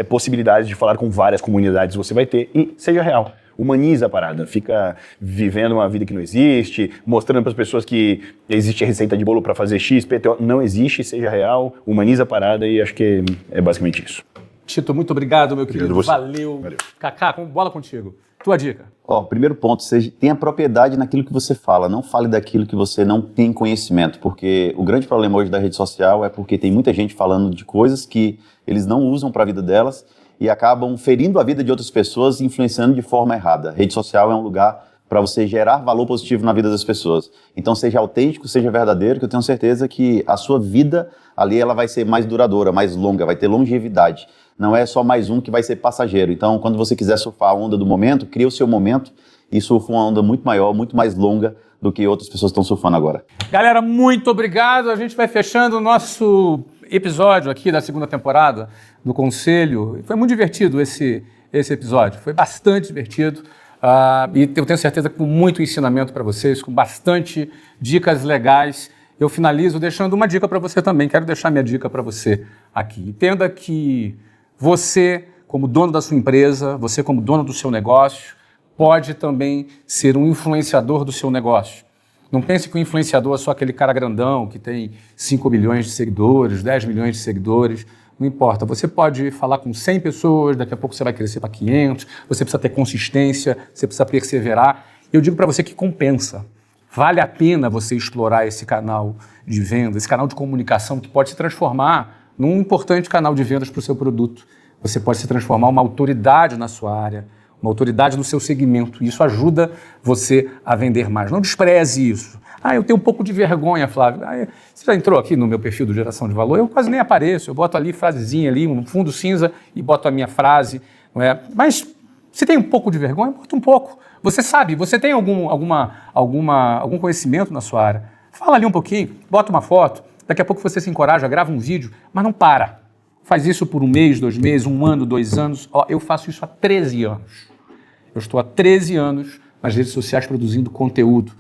possibilidades de falar com várias comunidades você vai ter. E seja real. Humaniza a parada. Fica vivendo uma vida que não existe, mostrando para as pessoas que existe a receita de bolo para fazer X, PTO. Não existe, seja real, humaniza a parada e acho que é basicamente isso. Tito, muito obrigado, meu querido. Valeu. Kaká, bola contigo. Tua dica. Primeiro ponto, tenha propriedade naquilo que você fala, não fale daquilo que você não tem conhecimento, porque o grande problema hoje da rede social é porque tem muita gente falando de coisas que eles não usam para a vida delas e acabam ferindo a vida de outras pessoas e influenciando de forma errada. A rede social é um lugar para você gerar valor positivo na vida das pessoas. Então seja autêntico, seja verdadeiro, que eu tenho certeza que a sua vida ali ela vai ser mais duradoura, mais longa, vai ter longevidade. Não é só mais um que vai ser passageiro. Então quando você quiser surfar a onda do momento, cria o seu momento e surfa uma onda muito maior, muito mais longa do que outras pessoas estão surfando agora. Galera, muito obrigado. A gente vai fechando o nosso episódio aqui da segunda temporada do Conselho. Foi muito divertido esse episódio, foi bastante divertido. E eu tenho certeza que com muito ensinamento para vocês, com bastante dicas legais. Eu finalizo deixando uma dica para você também. Quero deixar minha dica para você aqui. Entenda que você, como dono da sua empresa, você como dono do seu negócio, pode também ser um influenciador do seu negócio. Não pense que o influenciador é só aquele cara grandão que tem 5 milhões de seguidores, 10 milhões de seguidores. Não importa, você pode falar com 100 pessoas, daqui a pouco você vai crescer para 500, você precisa ter consistência, você precisa perseverar. Eu digo para você que compensa. Vale a pena você explorar esse canal de venda, esse canal de comunicação que pode se transformar num importante canal de vendas para o seu produto. Você pode se transformar uma autoridade na sua área, uma autoridade no seu segmento. Isso ajuda você a vender mais. Não despreze isso. Eu tenho um pouco de vergonha, Flávio. Você já entrou aqui no meu perfil do Geração de Valor? Eu quase nem apareço. Eu boto ali frasezinha ali, um fundo cinza e boto a minha frase. Não é? Mas você tem um pouco de vergonha? Bota um pouco. Você sabe, você tem algum conhecimento na sua área. Fala ali um pouquinho, bota uma foto. Daqui a pouco você se encoraja, grava um vídeo, mas não para. Faz isso por 1 mês, 2 meses, 1 ano, 2 anos. Eu faço isso há 13 anos. Eu estou há 13 anos nas redes sociais produzindo conteúdo.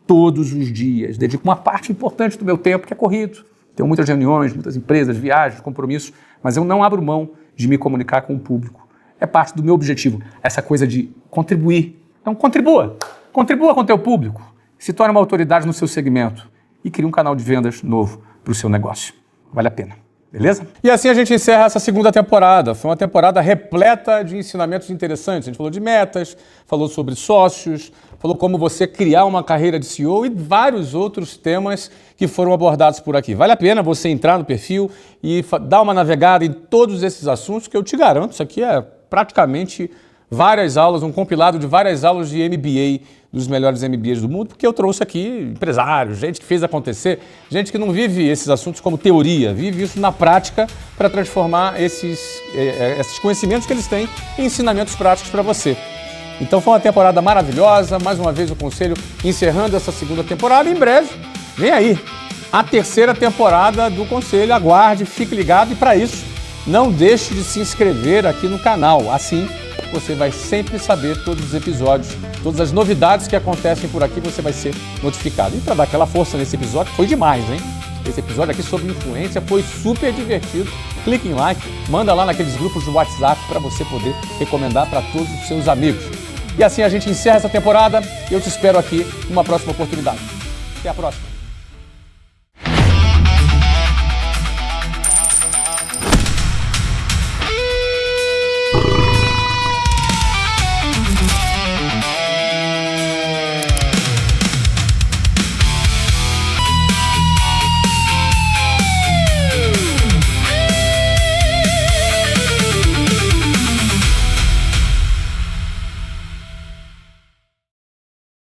Todos os dias. Dedico uma parte importante do meu tempo que é corrido. Tenho muitas reuniões, muitas empresas, viagens, compromissos, mas eu não abro mão de me comunicar com o público. É parte do meu objetivo, essa coisa de contribuir. Então contribua. Contribua com o teu público. Se torne uma autoridade no seu segmento e crie um canal de vendas novo para o seu negócio. Vale a pena. Beleza? E assim a gente encerra essa segunda temporada. Foi uma temporada repleta de ensinamentos interessantes. A gente falou de metas, falou sobre sócios, falou como você criar uma carreira de CEO e vários outros temas que foram abordados por aqui. Vale a pena você entrar no perfil e dar uma navegada em todos esses assuntos que eu te garanto, isso aqui é praticamente várias aulas, um compilado de várias aulas de MBA, dos melhores MBAs do mundo, porque eu trouxe aqui empresários, gente que fez acontecer, gente que não vive esses assuntos como teoria, vive isso na prática para transformar esses conhecimentos que eles têm em ensinamentos práticos para você. Então foi uma temporada maravilhosa, mais uma vez o Conselho encerrando essa segunda temporada. Em breve, vem aí a terceira temporada do Conselho, aguarde, fique ligado e para isso, não deixe de se inscrever aqui no canal, assim você vai sempre saber todos os episódios, todas as novidades que acontecem por aqui, você vai ser notificado. E para dar aquela força nesse episódio, foi demais, hein? Esse episódio aqui sobre influência foi super divertido. Clique em like, manda lá naqueles grupos do WhatsApp para você poder recomendar para todos os seus amigos. E assim a gente encerra essa temporada e eu te espero aqui numa próxima oportunidade. Até a próxima!